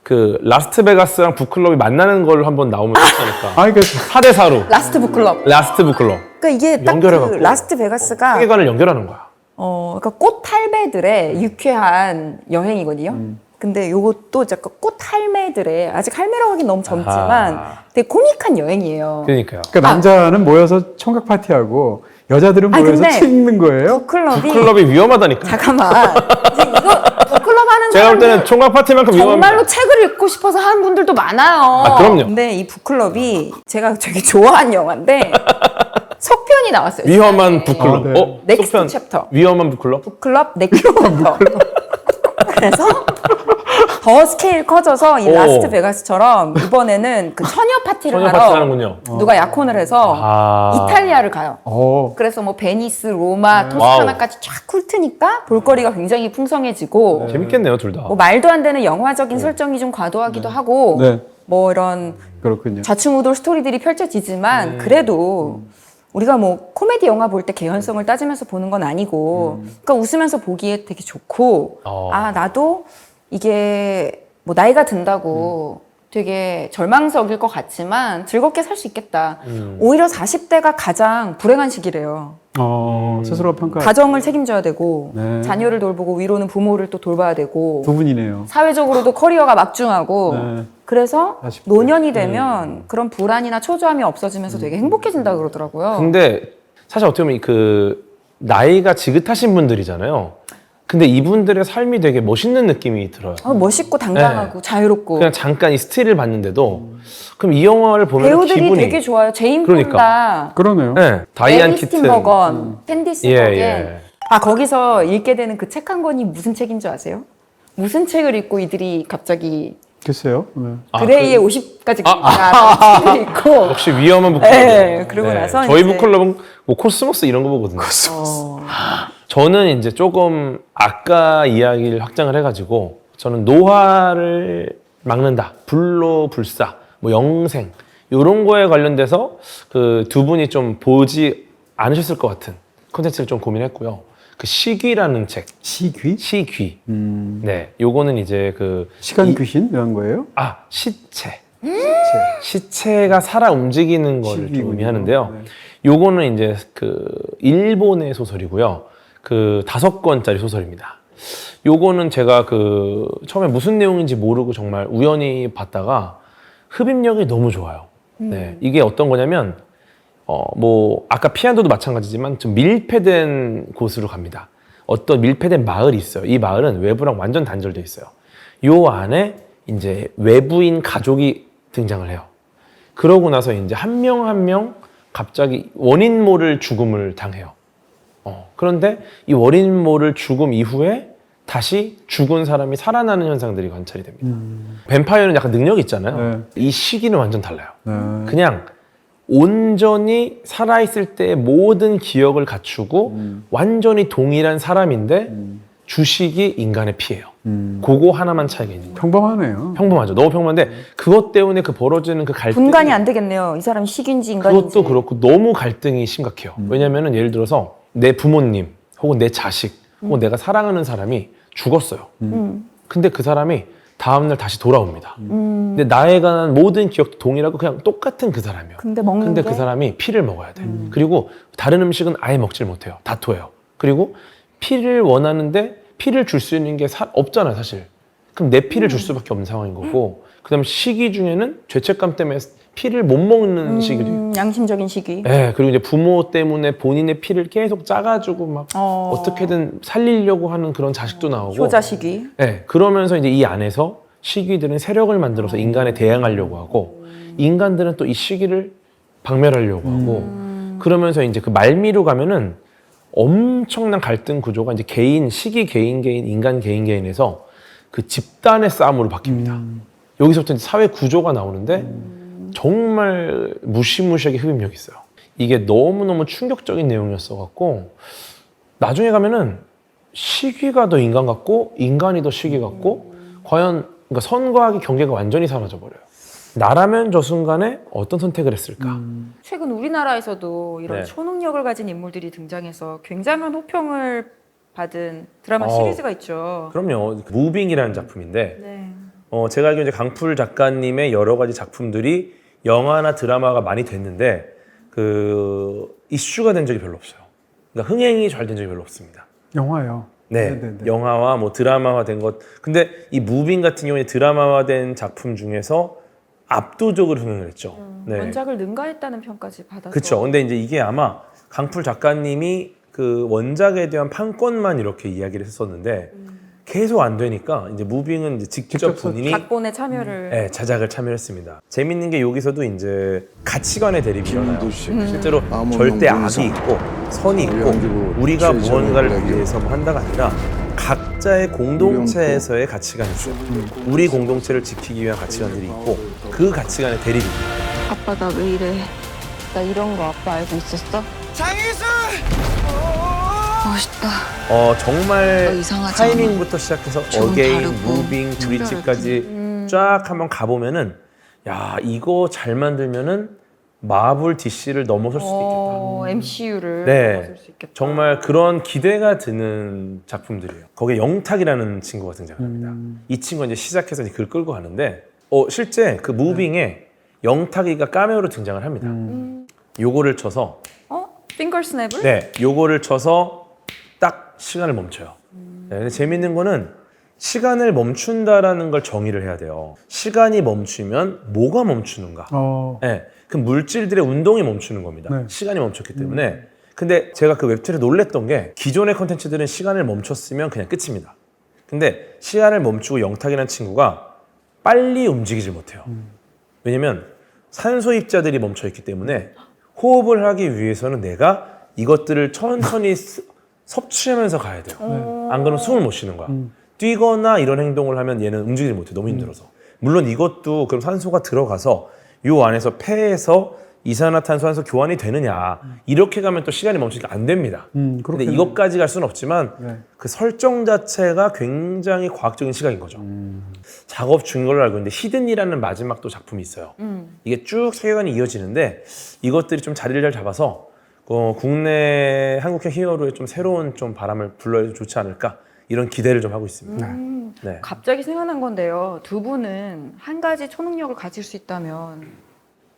[SPEAKER 2] 그 라스트베가스랑 북클럽이 만나는 걸 한번 나오면 좋지 않을까.
[SPEAKER 1] 아, 그러니까
[SPEAKER 2] 4대 4로.
[SPEAKER 5] 라스트 북클럽.
[SPEAKER 2] 라스트 북클럽.
[SPEAKER 5] 그러니까 이게 딱 그
[SPEAKER 2] 연결해갖고.
[SPEAKER 5] 라스트 베가스가
[SPEAKER 2] 세계관을 연결하는 거야.
[SPEAKER 5] 그러니까 꽃 할매들의 유쾌한 여행이거든요. 근데 요것도 약간 꽃 할매들의 아직 할매라고 하긴 너무 젊지만 되게 코믹한 여행이에요.
[SPEAKER 2] 그러니까요.
[SPEAKER 1] 그러니까 남자는 모여서 총각 파티하고 여자들은
[SPEAKER 5] 아니,
[SPEAKER 1] 모여서
[SPEAKER 5] 근데
[SPEAKER 1] 책 읽는 거예요?
[SPEAKER 5] 북클럽이
[SPEAKER 2] 북클럽이 위험하다니까.
[SPEAKER 5] 잠깐만 이제 이거 북클럽 하는
[SPEAKER 2] 제가 볼 때는
[SPEAKER 5] 사람들
[SPEAKER 2] 총각 파티만큼 위험합니다.
[SPEAKER 5] 정말로 책을 읽고 싶어서 하는 분들도 많아요.
[SPEAKER 2] 아, 그럼요.
[SPEAKER 5] 근데 이 북클럽이 제가 되게 좋아하는 영화인데 속편이 나왔어요.
[SPEAKER 2] 위험한 북클럽.
[SPEAKER 1] 아, 네.
[SPEAKER 5] 넥스트
[SPEAKER 2] 속편.
[SPEAKER 5] 챕터.
[SPEAKER 2] 위험한 북클럽?
[SPEAKER 5] 북클럽 넥스트 챕터. 그래서 더 스케일 커져서 이
[SPEAKER 2] 오.
[SPEAKER 5] 라스트 베가스처럼 이번에는 그 처녀 파티를
[SPEAKER 2] 처녀
[SPEAKER 5] 하러
[SPEAKER 2] 파티 하는군요.
[SPEAKER 5] 누가 약혼을 해서
[SPEAKER 2] 아.
[SPEAKER 5] 이탈리아를 가요.
[SPEAKER 1] 어.
[SPEAKER 5] 그래서 뭐 베니스, 로마, 토스카나까지 쫙 훑으니까 볼거리가 굉장히 풍성해지고
[SPEAKER 2] 재밌겠네요, 둘 다.
[SPEAKER 5] 뭐 말도 안 되는 영화적인 설정이 좀 과도하기도 하고
[SPEAKER 1] 네.
[SPEAKER 5] 뭐 이런
[SPEAKER 1] 그렇군요.
[SPEAKER 5] 좌충우돌 스토리들이 펼쳐지지만 그래도 우리가 뭐 코미디 영화 볼 때 개연성을 따지면서 보는 건 아니고 그러니까 웃으면서 보기에 되게 좋고 아 나도 이게 뭐 나이가 든다고 되게 절망적일 것 같지만 즐겁게 살 수 있겠다. 오히려 40대가 가장 불행한 시기래요.
[SPEAKER 1] 스스로 평가.
[SPEAKER 5] 가정을 책임져야 되고
[SPEAKER 1] 네.
[SPEAKER 5] 자녀를 돌보고 위로는 부모를 또 돌봐야 되고
[SPEAKER 1] 두 분이네요.
[SPEAKER 5] 사회적으로도 커리어가 막중하고
[SPEAKER 1] 네.
[SPEAKER 5] 그래서
[SPEAKER 1] 40대.
[SPEAKER 5] 노년이 되면 그런 불안이나 초조함이 없어지면서 되게 행복해진다 그러더라고요.
[SPEAKER 2] 근데 사실 어떻게 보면 그 나이가 지긋하신 분들이잖아요. 근데 이분들의 삶이 되게 멋있는 느낌이 들어요.
[SPEAKER 5] 멋있고 당당하고 자유롭고
[SPEAKER 2] 그냥 잠깐 이 스틸을 봤는데도 그럼 이 영화를 보면
[SPEAKER 5] 배우들이
[SPEAKER 2] 기분이
[SPEAKER 5] 되게 좋아요. 제인
[SPEAKER 2] 그러니까.
[SPEAKER 5] 폰다,
[SPEAKER 1] 그러네요.
[SPEAKER 2] 네, 다이안
[SPEAKER 5] 에리
[SPEAKER 2] 키튼.
[SPEAKER 5] 스틴버건, 캔디스
[SPEAKER 2] 예,
[SPEAKER 5] 버겐.
[SPEAKER 2] 예.
[SPEAKER 5] 아 거기서 읽게 되는 그 책 한 권이 무슨 책인 줄 아세요? 무슨 책을 읽고 이들이 갑자기
[SPEAKER 1] 글쎄요. 네.
[SPEAKER 5] 그레이의 50가지 기가 책을 읽고
[SPEAKER 2] 역시 위험한 북클럽.
[SPEAKER 5] 네, 그러고 나서
[SPEAKER 2] 저희
[SPEAKER 5] 이제-
[SPEAKER 2] 북클럽은 뭐 코스모스 이런 거 보거든요. 저는 이제 조금 아까 이야기를 확장을 해가지고 저는 노화를 막는다, 불로 불사, 뭐 영생 이런 거에 관련돼서 그 두 분이 좀 보지 않으셨을 것 같은 콘텐츠를 좀 고민했고요. 그 시귀라는 책,
[SPEAKER 1] 시귀?
[SPEAKER 2] 시귀. 네, 요거는 이제 그
[SPEAKER 1] 시간 귀신 이런 거예요?
[SPEAKER 2] 시체. 시체가 살아 움직이는 거를 좀
[SPEAKER 1] 시귀군요.
[SPEAKER 2] 의미하는데요.
[SPEAKER 1] 네.
[SPEAKER 2] 요거는 이제 그 일본의 소설이고요. 그 5권짜리 소설입니다. 요거는 제가 그 처음에 무슨 내용인지 모르고 정말 우연히 봤다가 흡입력이 너무 좋아요. 네. 이게 어떤 거냐면 뭐 아까 피안도도 마찬가지지만 좀 밀폐된 곳으로 갑니다. 어떤 밀폐된 마을이 있어요. 이 마을은 외부랑 완전 단절돼 있어요. 요 안에 이제 외부인 가족이 등장을 해요. 그러고 나서 이제 한 명 한 명 갑자기 원인 모를 죽음을 당해요. 그런데 이 원인 모를 죽음 이후에 다시 죽은 사람이 살아나는 현상들이 관찰이 됩니다. 뱀파이어는 약간 능력이 있잖아요.
[SPEAKER 1] 네.
[SPEAKER 2] 이 시기는 완전 달라요.
[SPEAKER 1] 네.
[SPEAKER 2] 그냥 온전히 살아있을 때의 모든 기억을 갖추고 완전히 동일한 사람인데 주식이 인간의 피예요. 그거 하나만 차이가 있는 거예요.
[SPEAKER 1] 평범하네요.
[SPEAKER 2] 평범하죠. 너무 평범한데 그것 때문에 그 벌어지는 그 갈등이
[SPEAKER 5] 분간이 안 되겠네요. 이 사람이 식인지 인간인지.
[SPEAKER 2] 그것도 그렇고 너무 갈등이 심각해요. 왜냐면은 예를 들어서 내 부모님 혹은 내 자식 혹은 내가 사랑하는 사람이 죽었어요. 근데 그 사람이 다음날 다시 돌아옵니다. 근데 나에 관한 모든 기억도 동일하고 그냥 똑같은 그 사람이에요.
[SPEAKER 5] 근데 먹는
[SPEAKER 2] 근데
[SPEAKER 5] 게
[SPEAKER 2] 그 사람이 피를 먹어야 돼. 그리고 다른 음식은 아예 먹질 못해요. 다 토해요. 그리고 피를 원하는데 피를 줄 수 있는 게 없잖아요, 사실. 그럼 내 피를 줄 수밖에 없는 상황인 거고, 그 다음에 시기 중에는 죄책감 때문에 피를 못 먹는 시기래요.
[SPEAKER 5] 양심적인 시기.
[SPEAKER 2] 네, 그리고 이제 부모 때문에 본인의 피를 계속 짜가지고 막 어떻게든 살리려고 하는 그런 자식도 나오고.
[SPEAKER 5] 효자 시기.
[SPEAKER 2] 네, 그러면서 이제 이 안에서 시기들은 세력을 만들어서 인간에 대항하려고 하고, 인간들은 또 이 시기를 박멸하려고 하고, 그러면서 이제 그 말미로 가면은 엄청난 갈등 구조가 이제 개인, 시기 개인, 인간 개인에서 그 집단의 싸움으로 바뀝니다. 여기서부터 이제 사회 구조가 나오는데 정말 무시무시하게 흡입력이 있어요. 이게 너무너무 충격적인 내용이었어갖고 나중에 가면은 시기가 더 인간 같고 인간이 더 시기 같고 과연 그러니까 선과 악의 경계가 완전히 사라져 버려요. 나라면 저 순간에 어떤 선택을 했을까?
[SPEAKER 5] 최근 우리나라에서도 이런
[SPEAKER 2] 네.
[SPEAKER 5] 초능력을 가진 인물들이 등장해서 굉장한 호평을 받은 드라마 시리즈가 있죠.
[SPEAKER 2] 그럼요. 무빙이라는 작품인데
[SPEAKER 5] 네.
[SPEAKER 2] 제가 알기로 이제 강풀 작가님의 여러 가지 작품들이 영화나 드라마가 많이 됐는데 그 이슈가 된 적이 별로 없어요. 그러니까 흥행이 잘 된 적이 별로 없습니다.
[SPEAKER 1] 영화요.
[SPEAKER 2] 네,
[SPEAKER 1] 네네네.
[SPEAKER 2] 영화와 뭐 드라마화 된 것. 근데 이 무빙 같은 경우에 드라마화된 작품 중에서 압도적으로 흥행을 했죠. 네.
[SPEAKER 5] 원작을 능가했다는 평까지 받아서.
[SPEAKER 2] 그렇죠. 근데 이제 이게 아마 강풀 작가님이 그 원작에 대한 판권만 이렇게 이야기를 했었는데 계속 안 되니까 이제 무빙은 이제 직접 본인이
[SPEAKER 5] 각본에 참여를.
[SPEAKER 2] 네, 자작을 참여했습니다. 재밌는 게 여기서도 이제 가치관의 대립이 일어나요. 실제로 절대 악이 있고 선이 있고 우리가 무언가를 위해서 뭐 한다가 아니라 각자의 공동체에서의 가치관이 있어요. 우리 공동체를 지키기 위한 가치관들이 있고 그 가치관의 대립입니다.
[SPEAKER 7] 아빠 나 왜 이래? 나 이런 거 아빠 알고 있었어? 멋있다.
[SPEAKER 2] 정말
[SPEAKER 7] 너 이상하지
[SPEAKER 2] 타이밍부터 시작해서
[SPEAKER 7] 좀
[SPEAKER 2] 어게인,
[SPEAKER 7] 다르고
[SPEAKER 2] 무빙, 브릿지까지 쫙 한번 가보면은 야 이거 잘 만들면은 마블 DC를 넘어설 수도 있겠다.
[SPEAKER 5] MCU를
[SPEAKER 2] 네.
[SPEAKER 5] 넘어설 수 있겠다.
[SPEAKER 2] 정말 그런 기대가 드는 작품들이에요. 거기에 영탁이라는 친구가 등장합니다. 이 친구가 이제 시작해서 이제 글 끌고 가는데 실제 그 무빙에 영탁이가 카메오로 등장을 합니다. 요거를 쳐서
[SPEAKER 5] 핑거 스냅을?
[SPEAKER 2] 네, 요거를 쳐서 딱 시간을 멈춰요. 네, 근데 재밌는 거는 시간을 멈춘다라는 걸 정의를 해야 돼요. 시간이 멈추면 뭐가 멈추는가? 네, 그 물질들의 운동이 멈추는 겁니다.
[SPEAKER 1] 네.
[SPEAKER 2] 시간이 멈췄기 때문에. 근데 제가 그 웹툰에 놀랬던 게 기존의 컨텐츠들은 시간을 멈췄으면 그냥 끝입니다. 근데 시간을 멈추고 영탁이라는 친구가 빨리 움직이질 못해요. 왜냐면 산소 입자들이 멈춰 있기 때문에 호흡을 하기 위해서는 내가 이것들을 천천히 섭취하면서 가야 돼요. 안 그러면 숨을 못 쉬는 거야. 뛰거나 이런 행동을 하면 얘는 움직이지 못해. 너무 힘들어서. 물론 이것도 그럼 산소가 들어가서 요 안에서 폐에서 이산화탄소 교환이 되느냐. 이렇게 가면 또 시간이 멈추니까 안 됩니다. 근데 이것까지 갈 수는 없지만
[SPEAKER 1] 네.
[SPEAKER 2] 그 설정 자체가 굉장히 과학적인 시각인 거죠. 작업 중인 걸로 알고 있는데 히든이라는 마지막 또 작품이 있어요. 이게 쭉 세계관이 이어지는데 이것들이 좀 자리를 잘 잡아서 국내 한국형 히어로의 좀 새로운 좀 바람을 불러야 좋지 않을까 이런 기대를 좀 하고 있습니다. 네.
[SPEAKER 5] 갑자기 생각난 건데요. 두 분은 한 가지 초능력을 가질 수 있다면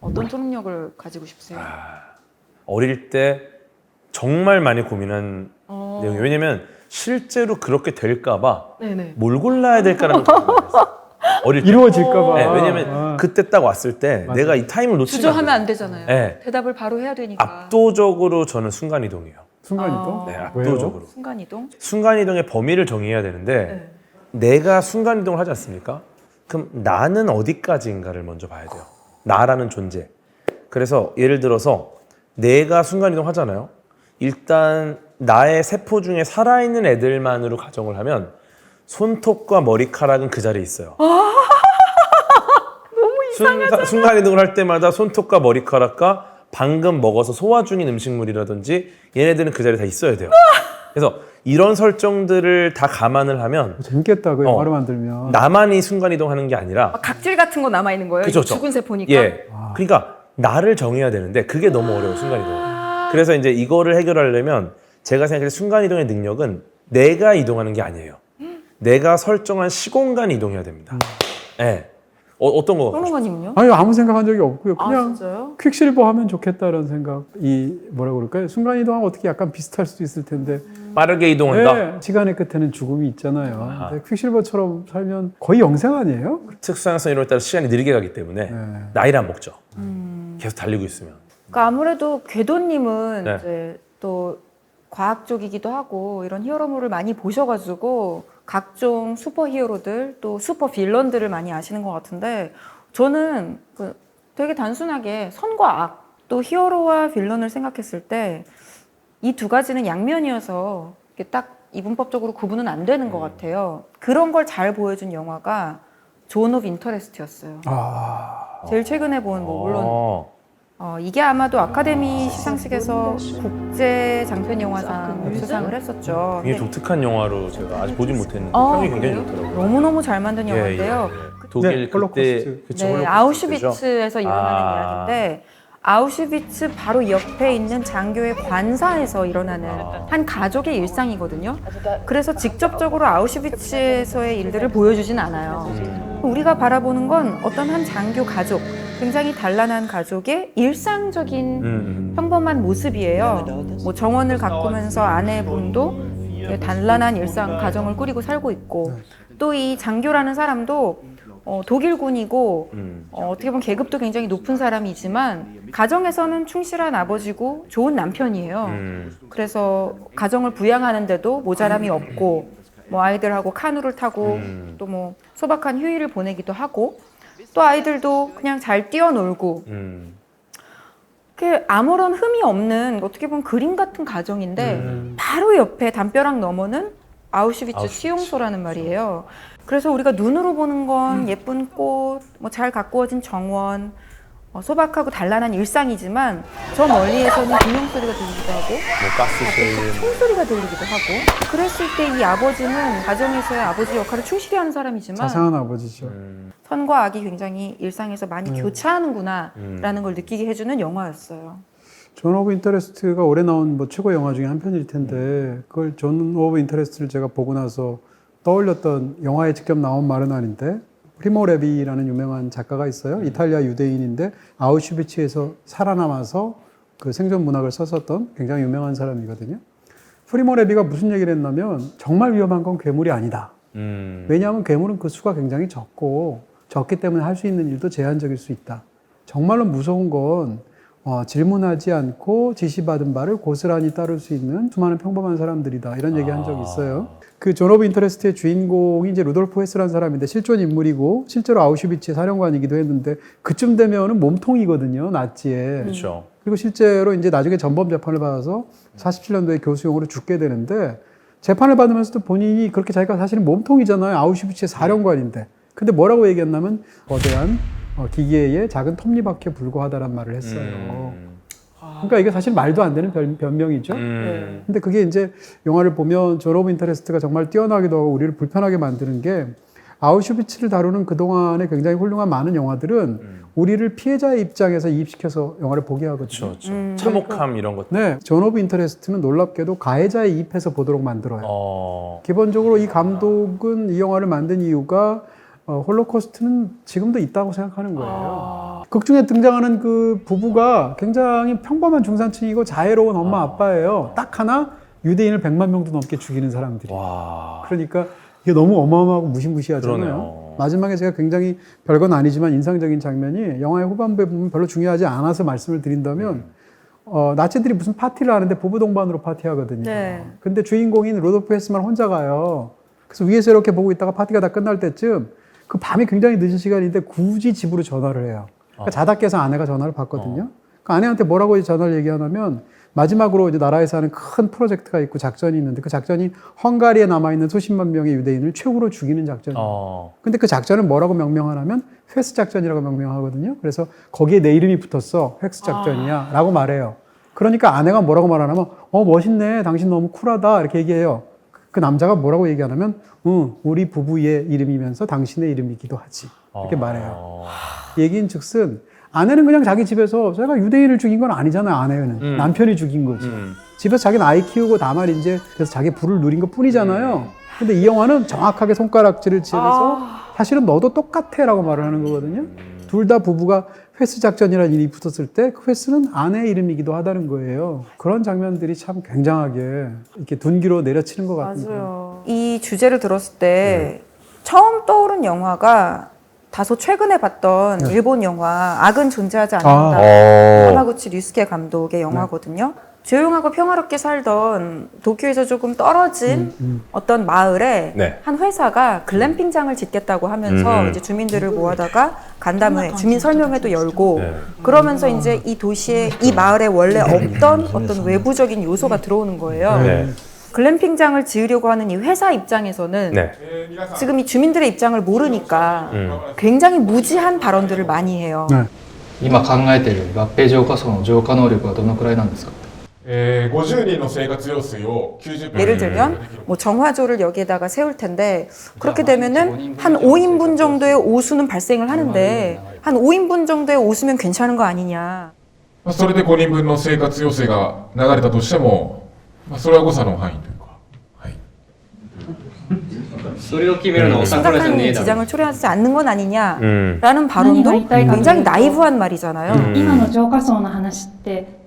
[SPEAKER 5] 어떤 초능력을 가지고 싶으세요?
[SPEAKER 2] 어릴 때 정말 많이 고민한 내용이에요. 왜냐면 실제로 그렇게 될까봐
[SPEAKER 5] 네네.
[SPEAKER 2] 뭘 골라야 될까라는 고민했어요. 어릴 때.
[SPEAKER 1] 이루어질까봐.
[SPEAKER 2] 네, 왜냐면 그때 딱 왔을 때
[SPEAKER 1] 맞아.
[SPEAKER 2] 내가 이 타임을 놓치면
[SPEAKER 5] 주저하면 안 되잖아요.
[SPEAKER 2] 네.
[SPEAKER 5] 대답을 바로 해야 되니까.
[SPEAKER 2] 압도적으로 저는 순간이동이에요.
[SPEAKER 1] 순간이동?
[SPEAKER 2] 네,
[SPEAKER 1] 왜요?
[SPEAKER 2] 압도적으로.
[SPEAKER 5] 순간이동?
[SPEAKER 2] 순간이동의 범위를 정해야 되는데 내가 순간이동을 하지 않습니까? 그럼 나는 어디까지인가를 먼저 봐야 돼요. 나라는 존재. 그래서 예를 들어서 내가 순간이동 하잖아요. 일단 나의 세포 중에 살아있는 애들만으로 가정을 하면 손톱과 머리카락은 그 자리에 있어요. 너무 이상하잖아. 순간이동을 할 때마다 손톱과 머리카락과 방금 먹어서 소화 중인 음식물이라든지 얘네들은 그 자리에 다 있어야 돼요. 그래서 이런 설정들을 다 감안을 하면
[SPEAKER 1] 재밌겠다, 그 영화로 만들면.
[SPEAKER 2] 나만이 순간이동하는 게 아니라
[SPEAKER 5] 각질 같은 거 남아 있는 거예요?
[SPEAKER 2] 그쵸,
[SPEAKER 5] 죽은 세포니까.
[SPEAKER 2] 예. 그러니까 나를 정해야 되는데 그게 너무 어려워요, 순간이동. 그래서 이제 이거를 해결하려면 제가 생각할 때 순간이동의 능력은 내가 이동하는 게 아니에요. 내가 설정한 시공간 이동해야 됩니다. 예. 어떤 거?
[SPEAKER 5] 평론가님은요?
[SPEAKER 1] 아니 아무 생각한 적이 없고요.
[SPEAKER 5] 아
[SPEAKER 1] 그냥
[SPEAKER 5] 진짜요?
[SPEAKER 1] 퀵실버 하면 좋겠다는 생각이 뭐라고 그럴까요? 순간 이동하면 어떻게 약간 비슷할 수도 있을 텐데
[SPEAKER 2] 빠르게 이동한다.
[SPEAKER 1] 네, 시간의 끝에는 죽음이 있잖아요. 근데 퀵실버처럼 살면 거의 영생 아니에요?
[SPEAKER 2] 특수항성 이론에 따라 시간이 느리게 가기 때문에 나이를 안 먹죠. 계속 달리고 있으면.
[SPEAKER 5] 그러니까 아무래도 궤도님은
[SPEAKER 2] 네.
[SPEAKER 5] 이제 또 과학 쪽이기도 하고 이런 히어로물을 많이 보셔가지고 각종 슈퍼 히어로들 또 슈퍼 빌런들을 많이 아시는 것 같은데 저는 그 되게 단순하게 선과 악 또 히어로와 빌런을 생각했을 때 이 두 가지는 양면이어서 이렇게 딱 이분법적으로 구분은 안 되는 것 같아요. 그런 걸 잘 보여준 영화가 존 오브 인터레스트였어요. 제일 최근에 본 뭐 물론 이게 아마도 아카데미 시상식에서 국제 장편 영화상 수상을 했었죠.
[SPEAKER 2] 굉장히 독특한 영화로 제가 아직 보진 못했는데
[SPEAKER 5] 아,
[SPEAKER 2] 평이 굉장히
[SPEAKER 5] 그래요?
[SPEAKER 2] 좋더라고요.
[SPEAKER 5] 너무너무 잘 만든 영화인데요.
[SPEAKER 2] 독일
[SPEAKER 1] 네,
[SPEAKER 2] 그때
[SPEAKER 1] 홀로코스트.
[SPEAKER 2] 그쵸,
[SPEAKER 5] 네,
[SPEAKER 2] 홀로코스트죠.
[SPEAKER 5] 아우슈비츠에서 일어나는 이야기인데 아우슈비츠 바로 옆에 있는 장교의 관사에서 일어나는 한 가족의 일상이거든요. 그래서 직접적으로 아우슈비츠에서의 일들을 보여주진 않아요. 우리가 바라보는 건 어떤 한 장교 가족, 굉장히 단란한 가족의 일상적인 평범한 모습이에요. 뭐 정원을 가꾸면서 아내분도 단란한 일상 가정을 꾸리고 살고 있고 또 이 장교라는 사람도 독일군이고 어떻게 보면 계급도 굉장히 높은 사람이지만 가정에서는 충실한 아버지고 좋은 남편이에요. 그래서 가정을 부양하는데도 모자람이 없고 뭐 아이들하고 카누를 타고 또 뭐 소박한 휴일을 보내기도 하고 또 아이들도 그냥 잘 뛰어놀고 그 아무런 흠이 없는 어떻게 보면 그림 같은 가정인데 바로 옆에 담벼락 너머는 아우슈비츠 수용소라는 말이에요. 그래서 우리가 눈으로 보는 건 예쁜 꽃, 뭐 잘 가꾸어진 정원, 소박하고 단란한 일상이지만 저 멀리에서는 비명 소리가 들리기도 하고
[SPEAKER 2] 뭐 가스실
[SPEAKER 5] 총소리가 들리기도 하고 그랬을 때 이 아버지는 가정에서의 아버지 역할을 충실히 하는 사람이지만
[SPEAKER 1] 자상한 아버지죠.
[SPEAKER 5] 선과 악이 굉장히 일상에서 많이 교차하는구나라는 걸 느끼게 해주는 영화였어요.
[SPEAKER 1] 존 오브 인터레스트가 올해 나온 뭐 최고 영화 중에 한 편일 텐데 그걸 존 오브 인터레스트를 제가 보고 나서 떠올렸던 영화에 직접 나온 말은 아닌데 프리모 레비라는 유명한 작가가 있어요. 이탈리아 유대인인데 아우슈비츠에서 살아남아서 그 생존 문학을 썼었던 굉장히 유명한 사람이거든요. 프리모 레비가 무슨 얘기를 했냐면 정말 위험한 건 괴물이 아니다. 왜냐하면 괴물은 그 수가 굉장히 적기 때문에 할 수 있는 일도 제한적일 수 있다. 정말로 무서운 건 질문하지 않고 지시받은 바를 고스란히 따를 수 있는 수많은 평범한 사람들이다. 이런 얘기 한 적이 있어요. 그 존 오브 인터레스트의 주인공이 이제 루돌프 헤스라는 사람인데 실존 인물이고 실제로 아우슈비츠의 사령관이기도 했는데 그쯤 되면은 몸통이거든요. 나치에.
[SPEAKER 2] 그렇죠.
[SPEAKER 1] 그리고 실제로 이제 나중에 전범 재판을 받아서 47년도에 교수용으로 죽게 되는데 재판을 받으면서도 본인이 그렇게 자기가 사실은 몸통이잖아요. 아우슈비츠의 사령관인데. 근데 뭐라고 얘기했냐면 거대한 기계의 작은 톱니바퀴에 불과하다란 말을 했어요. 그러니까 이게 사실 말도 안 되는 변명이죠. 근데 그게 이제 영화를 보면 존 오브 인터레스트가 정말 뛰어나기도 하고 우리를 불편하게 만드는 게 아우슈비츠를 다루는 그동안의 굉장히 훌륭한 많은 영화들은 우리를 피해자의 입장에서 이입시켜서 영화를 보게 하거든요.
[SPEAKER 2] 그렇죠. 참혹함 이런 것.
[SPEAKER 1] 네, 존 오브 인터레스트는 놀랍게도 가해자의 이입해서 보도록 만들어요. 기본적으로 이 감독은 이 영화를 만든 이유가 홀로코스트는 지금도 있다고 생각하는 거예요. 극 중에 등장하는 그 부부가 굉장히 평범한 중산층이고 자애로운 엄마 아빠예요. 딱 하나 유대인을 100만 명도 넘게 죽이는 사람들이. 그러니까 이게 너무 어마어마하고 무시무시하잖아요.
[SPEAKER 2] 그러네요.
[SPEAKER 1] 마지막에 제가 굉장히 별건 아니지만 인상적인 장면이 영화의 후반부에 보면 별로 중요하지 않아서 말씀을 드린다면 나치들이 무슨 파티를 하는데 부부 동반으로 파티하거든요.
[SPEAKER 5] 네.
[SPEAKER 1] 근데 주인공인 로돌프 헤스만 혼자 가요. 그래서 위에서 이렇게 보고 있다가 파티가 다 끝날 때쯤 그 밤이 굉장히 늦은 시간인데 굳이 집으로 전화를 해요. 그러니까 자다 깨서 아내가 전화를 받거든요. 그 아내한테 뭐라고 전화를 얘기하냐면 마지막으로 이제 나라에서 하는 큰 프로젝트가 있고 작전이 있는데 그 작전이 헝가리에 남아있는 수십만 명의 유대인을 최후로 죽이는 작전이에요. 근데 그 작전을 뭐라고 명명하냐면 획스 작전이라고 명명하거든요. 그래서 거기에 내 이름이 붙었어. 획스 작전이야. 라고 말해요. 그러니까 아내가 뭐라고 말하냐면 멋있네. 당신 너무 쿨하다. 이렇게 얘기해요. 그 남자가 뭐라고 얘기하냐면 우리 부부의 이름이면서 당신의 이름이기도 하지. 이렇게 말해요. 얘기인 즉슨 아내는 그냥 자기 집에서 제가 유대인을 죽인 건 아니잖아요. 아내는 남편이 죽인 거지. 집에서 자기는 아이 키우고 다만 이제 그래서 자기 부를 누린 것 뿐이잖아요. 근데 이 영화는 정확하게 손가락질을 지어서 사실은 너도 똑같아라고 말을 하는 거거든요. 둘 다 부부가 회수 작전이라는 일이 붙었을 때 그 회수는 아내의 이름이기도 하다는 거예요. 그런 장면들이 참 굉장하게 이렇게 둔기로 내려치는 것 같은 거예요.
[SPEAKER 5] 이 주제를 들었을 때 처음 떠오른 영화가 다소 최근에 봤던 일본 영화 악은 존재하지 않는다. 하마구치 류스케 감독의 영화거든요. 조용하고 평화롭게 살던 도쿄에서 조금 떨어진 어떤 마을에
[SPEAKER 2] 네.
[SPEAKER 5] 한 회사가 글램핑장을 짓겠다고 하면서 이제 주민들을 모아다가 간담회, 주민 설명회도 열고
[SPEAKER 2] 네.
[SPEAKER 5] 그러면서 이제 이 도시에 이 마을에 원래 없던 어떤 외부적인 요소가 들어오는 거예요.
[SPEAKER 2] 네.
[SPEAKER 5] 글램핑장을 지으려고 하는 이 회사 입장에서는
[SPEAKER 2] 네.
[SPEAKER 5] 지금 이 주민들의 입장을 모르니까 굉장히 무지한 발언들을 많이 해요.
[SPEAKER 1] 네.
[SPEAKER 8] 今考えている合併浄化層の浄化能力はどのくらいなんですか
[SPEAKER 9] 50人の生活用水を90
[SPEAKER 5] 예를 들면 뭐 정화조를 여기에다가 세울 텐데 그렇게 되면은 한 5인분 정도의 오수는 발생을 하는데 한 5인분 정도의 오수면 괜찮은 거 아니냐.
[SPEAKER 9] それで5人分の生活用水が流れたとしても、それは誤差の範囲というか、はい、
[SPEAKER 8] それを決めるのはおさんからじゃねえ
[SPEAKER 5] 심각한
[SPEAKER 8] だろ
[SPEAKER 5] 지장을 초래하지 않는 건 아니냐라는 발언도 굉장히 나이브한 말이잖아요.
[SPEAKER 10] 今の浄化層の話って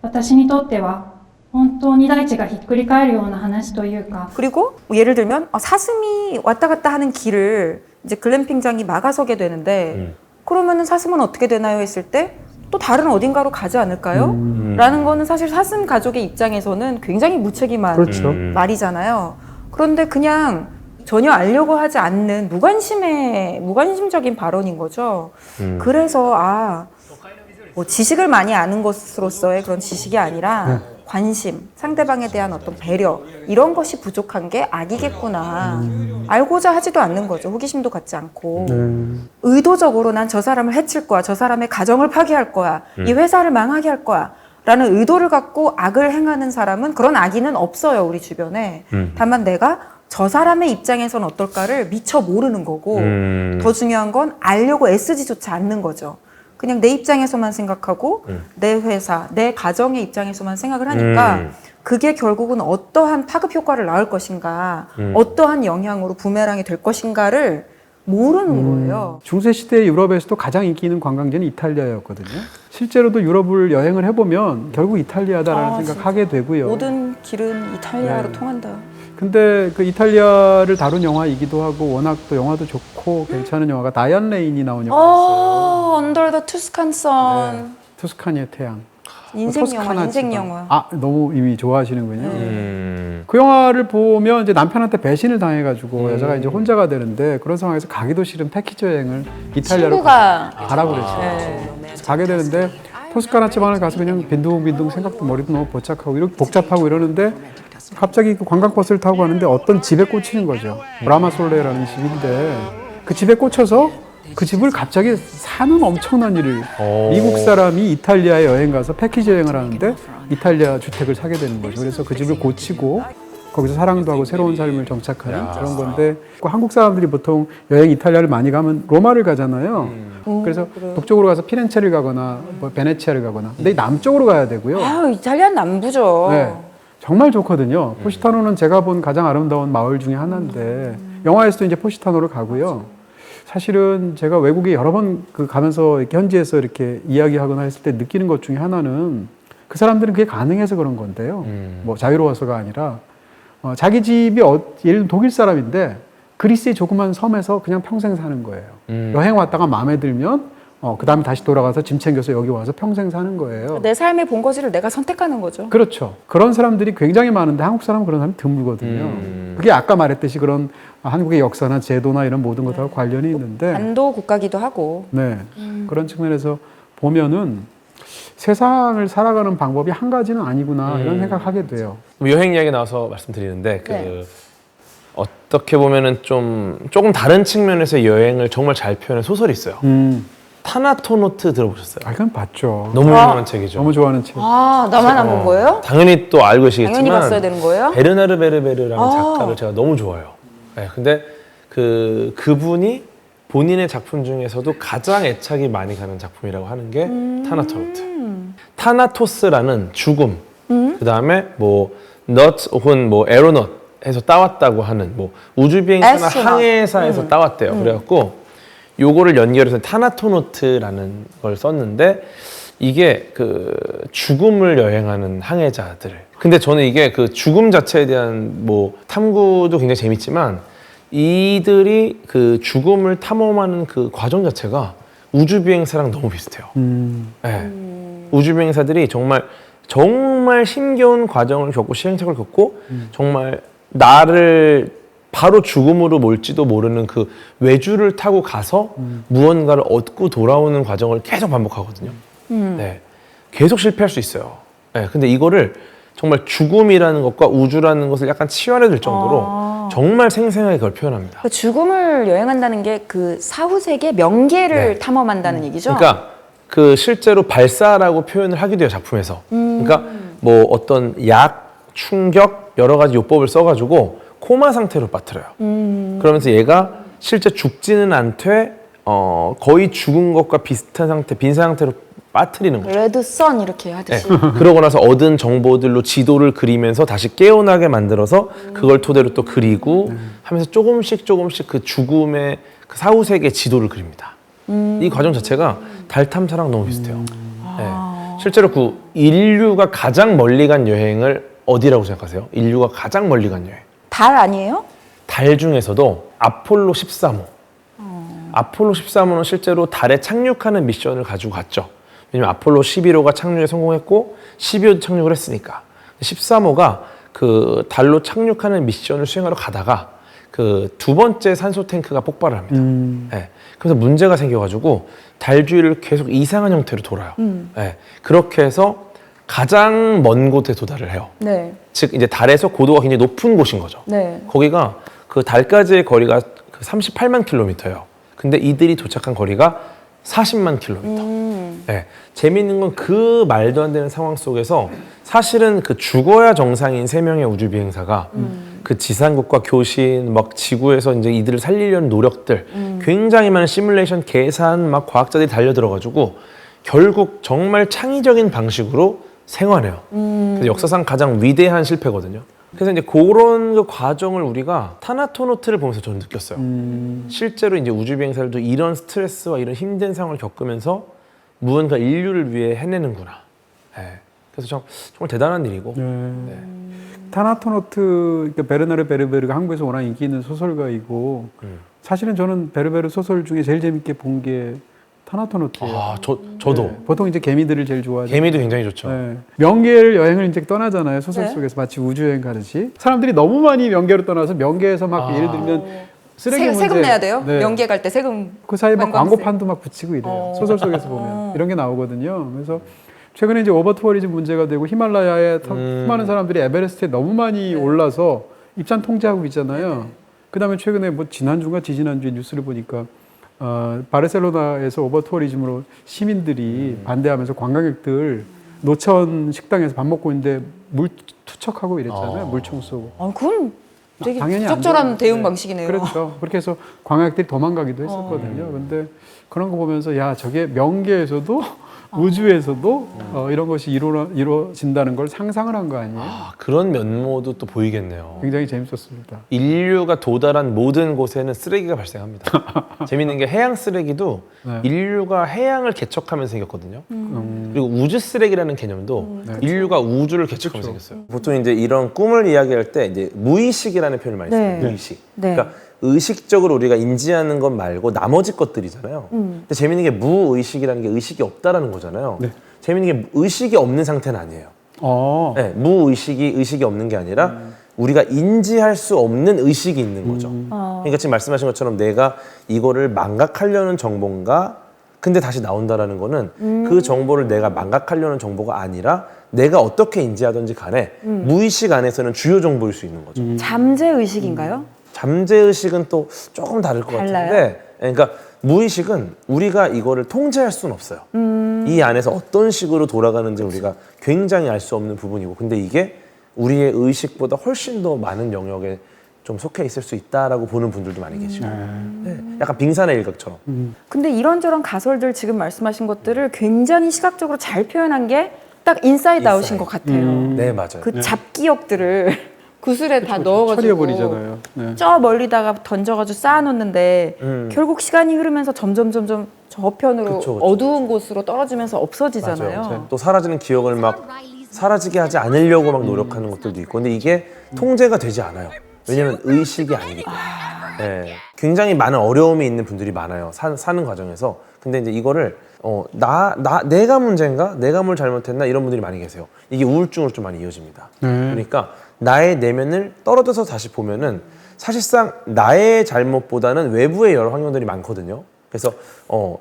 [SPEAKER 10] 私にとっては本当に大地がひっくり返るような話というか
[SPEAKER 5] 그리고 뭐 예를 들면 사슴이 왔다 갔다 하는 길을 이제 글램핑장이 막아서게 되는데 그러면은 사슴은 어떻게 되나요 했을 때 또 다른 어딘가로 가지 않을까요? 라는 거는 사실 사슴 가족의 입장에서는 굉장히 무책임한
[SPEAKER 1] 그렇죠.
[SPEAKER 5] 말이잖아요. 그런데 그냥 전혀 알려고 하지 않는 무관심적인 발언인 거죠. 그래서 뭐 지식을 많이 아는 것으로서의 그런 지식이 아니라 관심, 상대방에 대한 어떤 배려 이런 것이 부족한 게 악이겠구나. 알고자 하지도 않는 거죠. 호기심도 갖지 않고. 의도적으로 난 저 사람을 해칠 거야. 저 사람의 가정을 파괴할 거야. 이 회사를 망하게 할 거야. 라는 의도를 갖고 악을 행하는 사람은 그런 악인은 없어요. 우리 주변에. 다만 내가 저 사람의 입장에선 어떨까를 미처 모르는 거고 더 중요한 건 알려고 애쓰지조차 않는 거죠. 그냥 내 입장에서만 생각하고 내 회사, 내 가정의 입장에서만 생각을 하니까 그게 결국은 어떠한 파급 효과를 낳을 것인가, 어떠한 영향으로 부메랑이 될 것인가를 모르는 거예요.
[SPEAKER 1] 중세시대 유럽에서도 가장 인기 있는 관광지는 이탈리아였거든요. 실제로도 유럽을 여행을 해보면 결국 이탈리아다라는 생각하게 되고요.
[SPEAKER 5] 모든 길은 이탈리아로 통한다.
[SPEAKER 1] 근데 그 이탈리아를 다룬 영화이기도 하고 워낙 또 영화도 좋고 괜찮은 영화가 다이안 레인이 나온 영화였어요.
[SPEAKER 5] Under the Tuscan Sun.
[SPEAKER 1] 투스카니의 태양.
[SPEAKER 5] 인생 영화,
[SPEAKER 1] 토스카나
[SPEAKER 5] 인생
[SPEAKER 1] 지방.
[SPEAKER 5] 영화.
[SPEAKER 1] 너무 이미 좋아하시는군요. 그 영화를 보면 이제 남편한테 배신을 당해가지고 여자가 이제 혼자가 되는데 그런 상황에서 가기도 싫은 패키지 여행을 이탈리아로
[SPEAKER 5] 친구가
[SPEAKER 1] 가라고 그랬죠. 그래서 가게 되는데 토스카나 지방을 가서 그냥 빈둥빈둥 생각도 머리도 너무 복잡하고 이러는데 갑자기 그 관광버스를 타고 가는데 어떤 집에 꽂히는 거죠. 브라마솔레라는 집인데 그 집에 꽂혀서 그 집을 갑자기 사는 엄청난 일을 미국 사람이 이탈리아에 여행 가서 패키지 여행을 하는데 이탈리아 주택을 사게 되는 거죠. 그래서 그 집을 고치고 거기서 사랑도 하고 새로운 삶을 정착하는 그런 건데 한국 사람들이 보통 여행 이탈리아를 많이 가면 로마를 가잖아요. 그래서 북쪽으로 가서 피렌체를 가거나 뭐 베네치아를 가거나 근데 남쪽으로 가야 되고요.
[SPEAKER 5] 이탈리아는 남부죠.
[SPEAKER 1] 네, 정말 좋거든요. 포시타노는 제가 본 가장 아름다운 마을 중에 하나인데 영화에서도 이제 포시타노를 가고요. 사실은 제가 외국에 여러 번 가면서 이렇게 현지에서 이렇게 이야기하거나 했을 때 느끼는 것 중에 하나는 그 사람들은 그게 가능해서 그런 건데요. 뭐 자유로워서가 아니라 자기 집이 예를 들면 독일 사람인데 그리스의 조그만 섬에서 그냥 평생 사는 거예요. 여행 왔다가 마음에 들면 그 다음에 다시 돌아가서 짐 챙겨서 여기 와서 평생 사는 거예요.
[SPEAKER 5] 내 삶의 본거지를 내가 선택하는 거죠.
[SPEAKER 1] 그렇죠. 그런 사람들이 굉장히 많은데 한국 사람은 그런 사람이 드물거든요. 그게 아까 말했듯이 그런 한국의 역사나 제도나 이런 모든 것하고 관련이 있는데
[SPEAKER 5] 반도 국가기도 하고
[SPEAKER 1] 네. 그런 측면에서 보면은 세상을 살아가는 방법이 한 가지는 아니구나 이런 생각하게 돼요.
[SPEAKER 2] 여행 이야기 나와서 말씀드리는데 어떻게 보면은 조금 다른 측면에서 여행을 정말 잘 표현한 소설이 있어요. 타나토노트 들어보셨어요?
[SPEAKER 1] 그건 봤죠.
[SPEAKER 2] 너무 유명한 책이죠.
[SPEAKER 1] 너무 좋아하는 책.
[SPEAKER 5] 나만 안 본 거예요?
[SPEAKER 2] 당연히 또 알고 계시겠지만
[SPEAKER 5] 당연히 봤어야 되는 거예요?
[SPEAKER 2] 베르나르 베르베르라는 작가를 제가 너무 좋아해요. 네, 근데 그분이 본인의 작품 중에서도 가장 애착이 많이 가는 작품이라고 하는 게 타나토노트. 타나토스라는 죽음, 그 다음에 뭐 넛 혹은 뭐 에로넛 에서 따왔다고 하는 뭐 우주비행사나
[SPEAKER 3] 에스트로넛.
[SPEAKER 2] 항해사에서 따왔대요. 그래갖고 요거를 연결해서 타나토노트라는 걸 썼는데 이게 그 죽음을 여행하는 항해자들. 근데 저는 이게 그 죽음 자체에 대한 뭐 탐구도 굉장히 재밌지만 이들이 그 죽음을 탐험하는 그 과정 자체가 우주비행사랑 너무 비슷해요. 네. 우주비행사들이 정말 힘겨운 과정을 겪고 시행착오를 겪고 정말 나를 바로 죽음으로 몰지도 모르는 그 외주를 타고 가서 무언가를 얻고 돌아오는 과정을 계속 반복하거든요. 네. 계속 실패할 수 있어요. 네. 근데 이거를 정말 죽음이라는 것과 우주라는 것을 약간 치환해 줄 정도로 정말 생생하게 그걸 표현합니다.
[SPEAKER 5] 그 죽음을 여행한다는 게 그 사후세계 명계를
[SPEAKER 2] 네.
[SPEAKER 5] 탐험한다는 얘기죠?
[SPEAKER 2] 그러니까 그 실제로 발사라고 표현을 하기도 해요, 작품에서. 그러니까 뭐 어떤 약, 충격 여러 가지 요법을 써가지고 코마 상태로 빠뜨려요. 그러면서 얘가 실제 죽지는 않되 거의 죽은 것과 비슷한 상태, 빈사 상태로 빠뜨리는 거죠.
[SPEAKER 5] 레드선 이렇게 하듯이.
[SPEAKER 2] 네. 그러고 나서 얻은 정보들로 지도를 그리면서 다시 깨어나게 만들어서 그걸 토대로 또 그리고 하면서 조금씩 그 죽음의 그 사후세계 지도를 그립니다. 이 과정 자체가 달 탐사랑 너무 비슷해요. 네. 실제로 그 인류가 가장 멀리 간 여행을 어디라고 생각하세요? 인류가 가장 멀리 간 여행.
[SPEAKER 5] 달 아니에요?
[SPEAKER 2] 달 중에서도 아폴로 13호. 아폴로 13호는 실제로 달에 착륙하는 미션을 가지고 갔죠. 왜냐면 아폴로 11호가 착륙에 성공했고 12호도 착륙을 했으니까. 13호가 그 달로 착륙하는 미션을 수행하러 가다가 그 두 번째 산소 탱크가 폭발을 합니다. 네. 그래서 문제가 생겨가지고 달 주위를 계속 이상한 형태로 돌아요. 네. 그렇게 해서 가장 먼 곳에 도달을 해요.
[SPEAKER 5] 네.
[SPEAKER 2] 즉 이제 달에서 고도가 굉장히 높은 곳인 거죠.
[SPEAKER 5] 네.
[SPEAKER 2] 거기가 그 달까지의 거리가 그 38만 킬로미터예요. 근데 이들이 도착한 거리가 40만 킬로미터. 네. 재미있는 건 그 말도 안 되는 상황 속에서 사실은 그 죽어야 정상인 3명의 우주비행사가 그 지상국과 교신, 막 지구에서 이제 이들을 살리려는 노력들, 굉장히 많은 시뮬레이션, 계산, 막 과학자들이 달려들어가지고 결국 정말 창의적인 방식으로 생활해요. 그래서 역사상 가장 위대한 실패거든요. 그래서 이제 그런 그 과정을 우리가 타나토노트를 보면서 저는 느꼈어요. 실제로 이제 우주비행사들도 이런 스트레스와 이런 힘든 상황을 겪으면서 무언가 인류를 위해 해내는구나. 네. 그래서 정말 대단한 일이고. 네.
[SPEAKER 1] 타나토노트, 그러니까 베르나르 베르베르가 한국에서 워낙 인기 있는 소설가이고 사실은 저는 베르베르 소설 중에 제일 재밌게 본 게 타나토노트예요.
[SPEAKER 2] 아, 저도.
[SPEAKER 1] 네. 보통 이제 개미들을 제일 좋아하죠.
[SPEAKER 2] 개미도 굉장히 좋죠.
[SPEAKER 1] 네. 명계를 여행을 이제 떠나잖아요. 소설
[SPEAKER 5] 네.
[SPEAKER 1] 속에서 마치 우주여행 가듯이. 사람들이 너무 많이 명계로 떠나서 명계에서 막 예를 들면 쓰레기 문제.
[SPEAKER 5] 세금 내야 돼요?
[SPEAKER 1] 네.
[SPEAKER 5] 명계 갈 때 세금.
[SPEAKER 1] 그 사이에 막
[SPEAKER 5] 관광세.
[SPEAKER 1] 광고판도 막 붙이고 이래요. 소설 속에서 보면 이런 게 나오거든요. 그래서 최근에 이제 오버투어리즘 문제가 되고 히말라야에 수많은 사람들이 에베레스트에 너무 많이 올라서 입산 통제하고 있잖아요. 그다음에 최근에 뭐 지난주인가 지지난주에 뉴스를 보니까 바르셀로나에서 오버투어리즘으로 시민들이 반대하면서 관광객들 노천 식당에서 밥 먹고 있는데 물 투척하고 이랬잖아요. 물총 쏘고.
[SPEAKER 5] 그건 되게
[SPEAKER 1] 당연히 안
[SPEAKER 5] 적절한
[SPEAKER 1] 돼요.
[SPEAKER 5] 대응
[SPEAKER 1] 네.
[SPEAKER 5] 방식이네요.
[SPEAKER 1] 그렇죠. 그렇게 해서 관광객들이 도망가기도 했었거든요. 근데 그런 거 보면서 야, 저게 명계에서도 우주에서도 이런 것이 이루어진다는 걸 상상을 한 거 아니에요?
[SPEAKER 2] 그런 면모도 또 보이겠네요.
[SPEAKER 1] 굉장히 재밌었습니다.
[SPEAKER 2] 인류가 도달한 모든 곳에는 쓰레기가 발생합니다. 재밌는 게 해양 쓰레기도
[SPEAKER 1] 네.
[SPEAKER 2] 인류가 해양을 개척하면서 생겼거든요. 그리고 우주 쓰레기라는 개념도 인류가 우주를 개척하면서 생겼어요. 보통 이제 이런 꿈을 이야기할 때 이제 무의식이라는 표현을 많이 써요.
[SPEAKER 5] 네.
[SPEAKER 2] 무의식.
[SPEAKER 5] 네.
[SPEAKER 2] 그러니까 의식적으로 우리가 인지하는 것 말고 나머지 것들이잖아요. 근데 재밌는 게 무의식이라는 게 의식이 없다라는 거잖아요.
[SPEAKER 1] 네.
[SPEAKER 2] 재밌는 게 의식이 없는 상태는 아니에요. 네, 의식이 없는 게 아니라 우리가 인지할 수 없는 의식이 있는 거죠. 그러니까 지금 말씀하신 것처럼 내가 이거를 망각하려는 정보인가? 근데 다시 나온다라는 거는 그 정보를 내가 망각하려는 정보가 아니라 내가 어떻게 인지하든지 간에 무의식 안에서는 주요 정보일 수 있는 거죠.
[SPEAKER 5] 잠재 의식인가요?
[SPEAKER 2] 잠재의식은 또 조금 다를 것
[SPEAKER 5] 달라요?
[SPEAKER 2] 같은데, 그러니까 무의식은 우리가 이거를 통제할 수는 없어요. 이 안에서 어떤 식으로 돌아가는지 우리가 굉장히 알 수 없는 부분이고, 근데 이게 우리의 의식보다 훨씬 더 많은 영역에 좀 속해 있을 수 있다라고 보는 분들도 많이 계시고, 네, 약간 빙산의 일각처럼.
[SPEAKER 5] 근데 이런저런 가설들 지금 말씀하신 것들을 굉장히 시각적으로 잘 표현한 게 딱 인사이드 아웃인 것 같아요.
[SPEAKER 2] 네, 맞아요.
[SPEAKER 5] 그 잡기역들을 구슬에 다 넣어가지고
[SPEAKER 1] 처리해버리잖아요. 네.
[SPEAKER 5] 저 멀리다가 던져가지고 쌓아놓는데 결국 시간이 흐르면서 점점 저편으로
[SPEAKER 2] 그쵸.
[SPEAKER 5] 어두운 곳으로 떨어지면서 없어지잖아요.
[SPEAKER 2] 맞아요. 또 사라지는 기억을 막 사라지게 하지 않으려고 막 노력하는 것들도 있고, 근데 이게 통제가 되지 않아요. 왜냐면 의식이 아니기 때문에. 네. 굉장히 많은 어려움이 있는 분들이 많아요. 사는 과정에서. 근데 이제 이거를 내가 문제인가? 내가 뭘 잘못했나? 이런 분들이 많이 계세요. 이게 우울증으로 좀 많이 이어집니다. 그러니까 나의 내면을 떨어져서 다시 보면은 사실상 나의 잘못보다는 외부의 여러 환경들이 많거든요. 그래서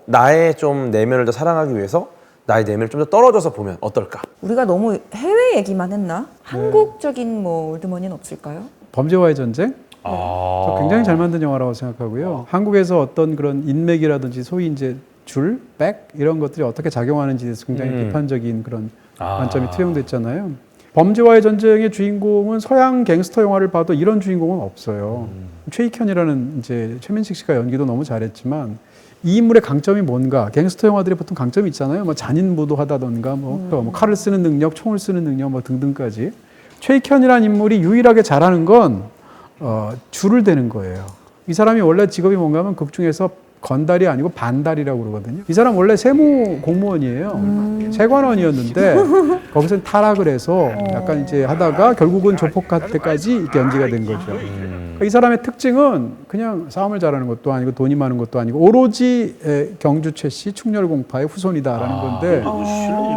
[SPEAKER 2] 나의 좀 내면을 더 사랑하기 위해서 나의 내면을 좀 더 떨어져서 보면 어떨까?
[SPEAKER 5] 우리가 너무 해외 얘기만 했나? 한국적인 뭐 올드머니는 없을까요?
[SPEAKER 1] 범죄와의 전쟁? 저 굉장히 잘 만든 영화라고 생각하고요. 한국에서 어떤 그런 인맥이라든지 소위 이제 줄, 백 이런 것들이 어떻게 작용하는지에 대해서 굉장히 비판적인 그런 관점이 투영됐잖아요. 범죄와의 전쟁의 주인공은 서양 갱스터 영화를 봐도 이런 주인공은 없어요. 최익현이라는 이제 최민식 씨가 연기도 너무 잘했지만 이 인물의 강점이 뭔가? 갱스터 영화들이 보통 강점이 있잖아요. 뭐 잔인무도하다던가 뭐 칼을 쓰는 능력, 총을 쓰는 능력 뭐 등등까지. 최익현이라는 인물이 유일하게 잘하는 건 줄을 대는 거예요. 이 사람이 원래 직업이 뭔가 하면 극 중에서 건달이 아니고 반달이라고 그러거든요. 이 사람 원래 세무 공무원이에요. 세관원이었는데 거기서 타락을 해서 약간 이제 하다가 결국은 조폭한테까지 이렇게 연기가 된 거죠. 그러니까 이 사람의 특징은 그냥 싸움을 잘하는 것도 아니고 돈이 많은 것도 아니고 오로지 경주 최씨 충렬공파의 후손이다라는 건데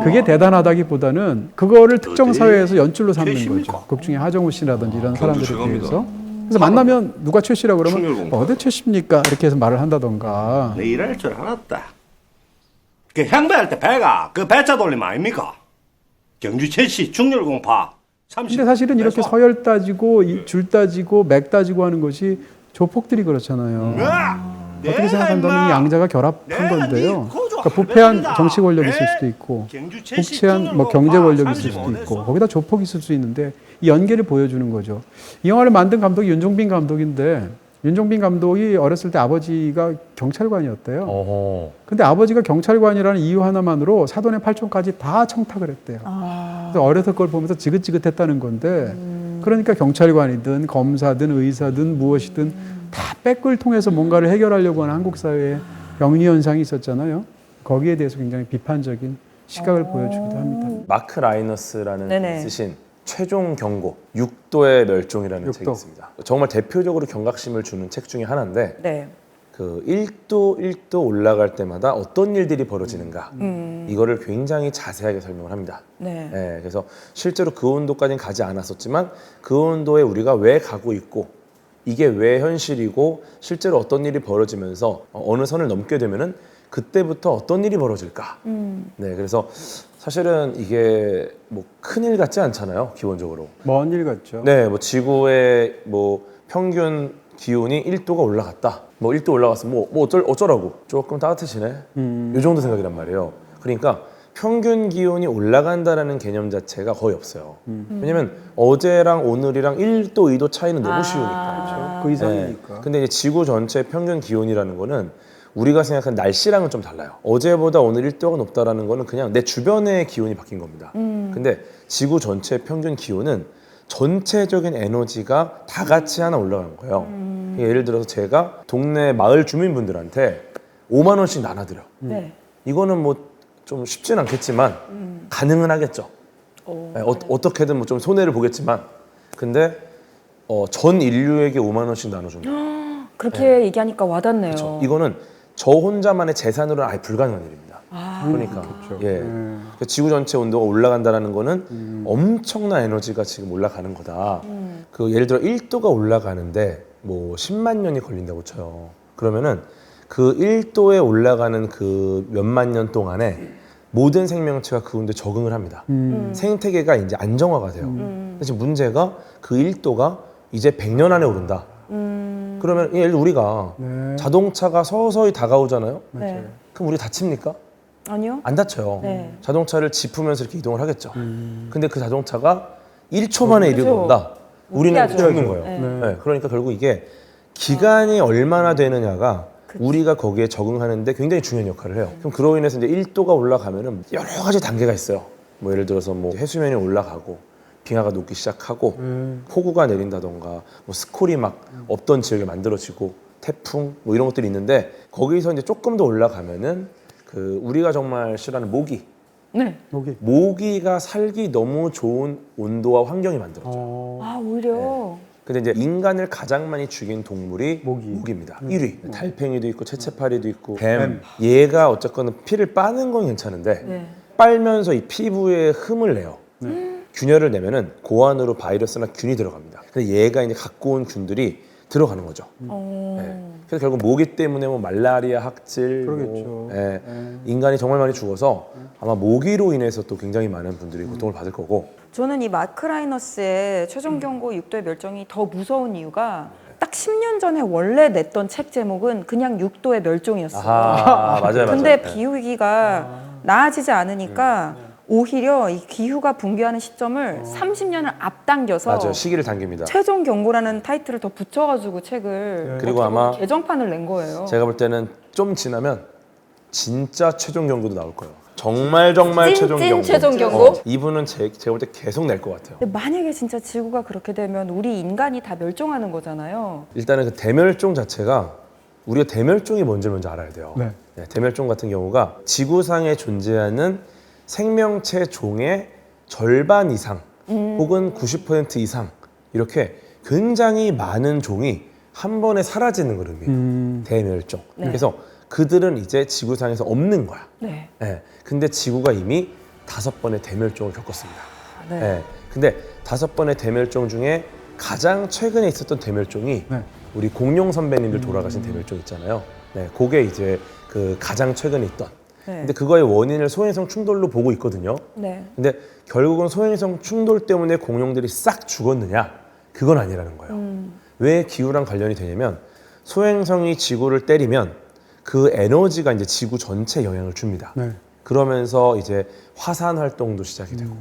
[SPEAKER 1] 그게 대단하다기보다는 그거를 특정 사회에서 연출로 삼는 거죠. 극 중에 하정우 씨라든지 이런 사람들에 비해서. 그래서 만나면 누가 최 씨라고 그러면 어디 최 씨입니까? 이렇게 해서 말을 한다던가.
[SPEAKER 11] 내 일할 줄 알았다. 그 향배할 때 배가 그 배차 돌림 아닙니까? 경주 최씨 충렬공파.
[SPEAKER 1] 근데 사실은 이렇게 서열 따지고 줄 따지고 맥 따지고 하는 것이 조폭들이 그렇잖아요. 어떻게 생각한다면 이 양자가 결합한 건데요. 그러니까 부패한 정치 권력이 있을 수도 있고 부패한 뭐 경제 권력이 있을 수도 있고 거기다 조폭이 있을 수 있는데 이 연계를 보여주는 거죠. 이 영화를 만든 감독이 윤종빈 감독인데 윤종빈 감독이 어렸을 때 아버지가 경찰관이었대요. 근데 아버지가 경찰관이라는 이유 하나만으로 사돈의 팔촌까지 다 청탁을 했대요. 그래서 어렸을 걸 보면서 지긋지긋했다는 건데 그러니까 경찰관이든 검사든 의사든 무엇이든 다 백을 통해서 뭔가를 해결하려고 하는 한국 사회에 영리 현상이 있었잖아요. 거기에 대해서 굉장히 비판적인 시각을 보여주기도 합니다.
[SPEAKER 2] 마크 라이너스라는
[SPEAKER 5] 네네.
[SPEAKER 2] 분이 쓰신 최종 경고, 6도의 멸종이라는 책이 있습니다. 정말 대표적으로 경각심을 주는 책 중에 하나인데
[SPEAKER 5] 네.
[SPEAKER 2] 그 1도 올라갈 때마다 어떤 일들이 벌어지는가 이거를 굉장히 자세하게 설명을 합니다.
[SPEAKER 5] 네.
[SPEAKER 2] 네, 그래서 실제로 그 온도까지는 가지 않았었지만 그 온도에 우리가 왜 가고 있고 이게 왜 현실이고 실제로 어떤 일이 벌어지면서 어느 선을 넘게 되면은 그때부터 어떤 일이 벌어질까. 네, 그래서 사실은 이게 뭐 큰일 같지 않잖아요, 기본적으로.
[SPEAKER 1] 먼 일 같죠.
[SPEAKER 2] 네, 뭐 지구의 뭐 평균 기온이 1도가 올라갔다. 뭐 1도 올라갔으면 뭐 어쩌라고. 조금 따뜻해지네. 이 정도 생각이란 말이에요. 그러니까 평균 기온이 올라간다라는 개념 자체가 거의 없어요. 왜냐면 어제랑 오늘이랑 1도, 2도 차이는 너무 쉬우니까.
[SPEAKER 1] 그렇죠. 그 이상이니까.
[SPEAKER 2] 네. 근데 이제 지구 전체 평균 기온이라는 거는 우리가 생각하는 날씨랑은 좀 달라요. 어제보다 오늘 1도가 높다라는 거는 그냥 내 주변의 기온이 바뀐 겁니다. 근데 지구 전체 평균 기온은 전체적인 에너지가 다 같이 하나 올라가는 거예요. 예를 들어서 제가 동네 마을 주민분들한테 5만 원씩 나눠드려.
[SPEAKER 5] 네.
[SPEAKER 2] 이거는 뭐 좀 쉽진 않겠지만 가능은 하겠죠. 네, 어떻게든 뭐 좀 손해를 보겠지만 근데 전 인류에게 5만 원씩 나눠준다.
[SPEAKER 5] 그렇게 얘기하니까 와닿네요.
[SPEAKER 2] 그렇죠. 이거는 저 혼자만의 재산으로는 아예 불가능한 일입니다. 그러니까 예, 그러니까 지구 전체 온도가 올라간다는 거는 엄청난 에너지가 지금 올라가는 거다. 그 예를 들어 1도가 올라가는데 뭐 10만 년이 걸린다고 쳐요. 그러면은 그 1도에 올라가는 그 몇만 년 동안에 모든 생명체가 그 온도에 적응을 합니다. 생태계가 이제 안정화가 돼요. 근데 지금 문제가 그 1도가 이제 100년 안에 오른다. 그러면 예를 들어 우리가 자동차가 서서히 다가오잖아요.
[SPEAKER 5] 네.
[SPEAKER 2] 그럼 우리 다칩니까?
[SPEAKER 5] 아니요.
[SPEAKER 2] 안 다쳐요.
[SPEAKER 5] 네.
[SPEAKER 2] 자동차를 짚으면서 이렇게 이동을 하겠죠. 근데 그 자동차가 1초 만에 이리로 온다. 우리는 죽는 거예요. 네, 그러니까 결국 이게 기간이 얼마나 되느냐가 우리가 거기에 적응하는데 굉장히 중요한 역할을 해요. 그럼 그로 인해서 이제 1도가 올라가면은 여러 가지 단계가 있어요. 뭐 예를 들어서 뭐 해수면이 올라가고 빙하가 녹기 시작하고 폭우가 내린다던가 뭐 스콜이 막 없던 지역에 만들어지고 태풍 뭐 이런 것들이 있는데 거기서 이제 조금 더 올라가면은 그 우리가 정말 싫어하는 모기.
[SPEAKER 5] 네.
[SPEAKER 2] 모기가 살기 너무 좋은 온도와 환경이 만들어져요.
[SPEAKER 5] 아, 오히려.
[SPEAKER 2] 근데 이제 인간을 가장 많이 죽인 동물이 모기입니다. 1위. 달팽이도 있고 채채파리도 있고 뱀. 얘가 어쨌거나 피를 빠는 건 괜찮은데
[SPEAKER 5] 네.
[SPEAKER 2] 빨면서 이 피부에 흠을 내요. 균열을 내면은 고안으로 바이러스나 균이 들어갑니다. 근데 얘가 이제 갖고 온 균들이 들어가는 거죠. 네. 그래서 결국 모기 때문에 뭐 말라리아, 학질,
[SPEAKER 1] 그러겠죠.
[SPEAKER 2] 인간이 정말 많이 죽어서 아마 모기로 인해서 또 굉장히 많은 분들이 고통을 받을 거고.
[SPEAKER 5] 저는 이 마크 라이너스의 최종 경고 6도의 멸종이 더 무서운 이유가 딱 10년 전에 원래 냈던 책 제목은 그냥 6도의 멸종이었어요.
[SPEAKER 2] 맞아요.
[SPEAKER 5] 근데
[SPEAKER 2] 맞아요.
[SPEAKER 5] 기후위기가 나아지지 않으니까 오히려 이 기후가 붕괴하는 시점을 30년을 앞당겨서
[SPEAKER 2] 맞아요. 시기를 당깁니다.
[SPEAKER 5] 최종 경고라는 타이틀을 더 붙여가지고 책을
[SPEAKER 2] 그리고 아마
[SPEAKER 5] 개정판을 낸 거예요.
[SPEAKER 2] 제가 볼 때는 좀 지나면 진짜 최종 경고도 나올 거예요. 정말 최종 경고.
[SPEAKER 5] 최종 경고?
[SPEAKER 2] 이분은 제가 볼 때 계속 낼 것 같아요.
[SPEAKER 5] 근데 만약에 진짜 지구가 그렇게 되면 우리 인간이 다 멸종하는 거잖아요.
[SPEAKER 2] 일단은 그 대멸종 자체가 우리가 대멸종이 뭔지 먼저 알아야 돼요.
[SPEAKER 1] 네.
[SPEAKER 2] 대멸종 같은 경우가 지구상에 존재하는 생명체 종의 절반 이상 혹은 90% 이상 이렇게 굉장히 많은 종이 한 번에 사라지는 걸 의미해요. 대멸종.
[SPEAKER 5] 네.
[SPEAKER 2] 그래서 그들은 이제 지구상에서 없는 거야.
[SPEAKER 5] 네.
[SPEAKER 2] 근데 지구가 이미 5번의 대멸종을 겪었습니다.
[SPEAKER 5] 네.
[SPEAKER 2] 근데 5번의 대멸종 중에 가장 최근에 있었던 대멸종이 우리 공룡 선배님들 돌아가신 대멸종 있잖아요. 그게 이제 그 가장 최근에 있던. 근데 그거의 원인을 소행성 충돌로 보고 있거든요. 근데 결국은 소행성 충돌 때문에 공룡들이 싹 죽었느냐? 그건 아니라는 거예요. 왜 기후랑 관련이 되냐면 소행성이 지구를 때리면 그 에너지가 이제 지구 전체에 영향을 줍니다. 그러면서 이제 화산 활동도 시작이 되고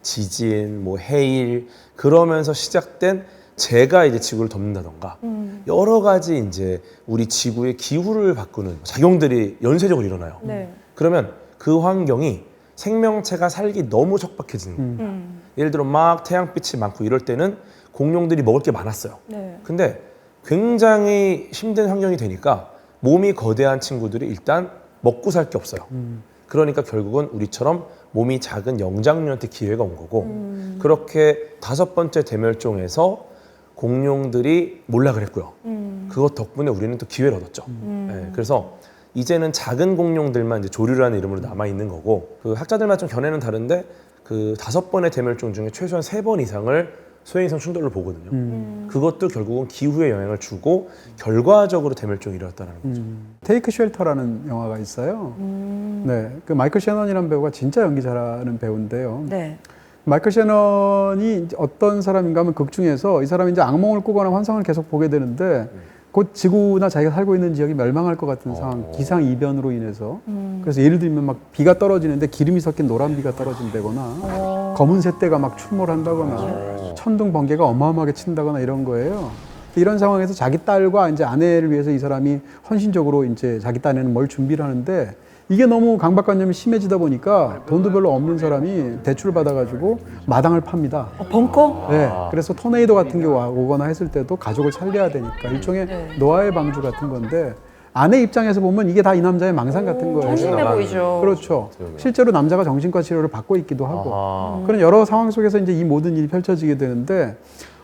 [SPEAKER 2] 지진, 뭐 해일 그러면서 시작된 재가 이제 지구를 덮는다던가 여러 가지 이제 우리 지구의 기후를 바꾸는 작용들이 연쇄적으로 일어나요. 그러면 그 환경이 생명체가 살기 너무 척박해지는 거예요. 예를 들어 막 태양빛이 많고 이럴 때는 공룡들이 먹을 게 많았어요. 근데 굉장히 힘든 환경이 되니까 몸이 거대한 친구들이 일단 먹고 살 게 없어요. 그러니까 결국은 우리처럼 몸이 작은 영장류한테 기회가 온 거고 그렇게 5번째 대멸종에서 공룡들이 몰락을 했고요. 그것 덕분에 우리는 또 기회를 얻었죠. 그래서 이제는 작은 공룡들만 이제 조류라는 이름으로 남아 있는 거고 그 학자들마다 좀 견해는 다른데 그 5번의 대멸종 중에 최소한 3번 이상을 소행성 충돌로 보거든요. 그것도 결국은 기후에 영향을 주고 결과적으로 대멸종이 일어났다는 거죠.
[SPEAKER 1] 테이크 쉘터라는 영화가 있어요. 그 마이클 셰넌이라는 배우가 진짜 연기 잘하는 배우인데요. 마이클 셰넌이 어떤 사람인가 하면 극 중에서 이 사람이 이제 악몽을 꾸거나 환상을 계속 보게 되는데 곧 지구나 자기가 살고 있는 지역이 멸망할 것 같은 상황, 기상 이변으로 인해서. 그래서 예를 들면 막 비가 떨어지는데 기름이 섞인 노란 비가 떨어진다거나 검은 새떼가 막 출몰한다거나 천둥 번개가 어마어마하게 친다거나 이런 거예요. 이런 상황에서 자기 딸과 이제 아내를 위해서 이 사람이 헌신적으로 이제 자기 딴에는 뭘 준비를 하는데 이게 너무 강박관념이 심해지다 보니까 돈도 별로 없는 사람이 대출을 받아가지고 마당을 팝니다.
[SPEAKER 5] 벙커?
[SPEAKER 1] 그래서 토네이도 같은 게 오거나 했을 때도 가족을 살려야 되니까 일종의 노아의 방주 같은 건데 아내 입장에서 보면 이게 다 이 남자의 망상 같은 거예요.
[SPEAKER 5] 정신돼 보이죠.
[SPEAKER 1] 그렇죠. 실제로 남자가 정신과 치료를 받고 있기도 하고 그런 여러 상황 속에서 이제 이 모든 일이 펼쳐지게 되는데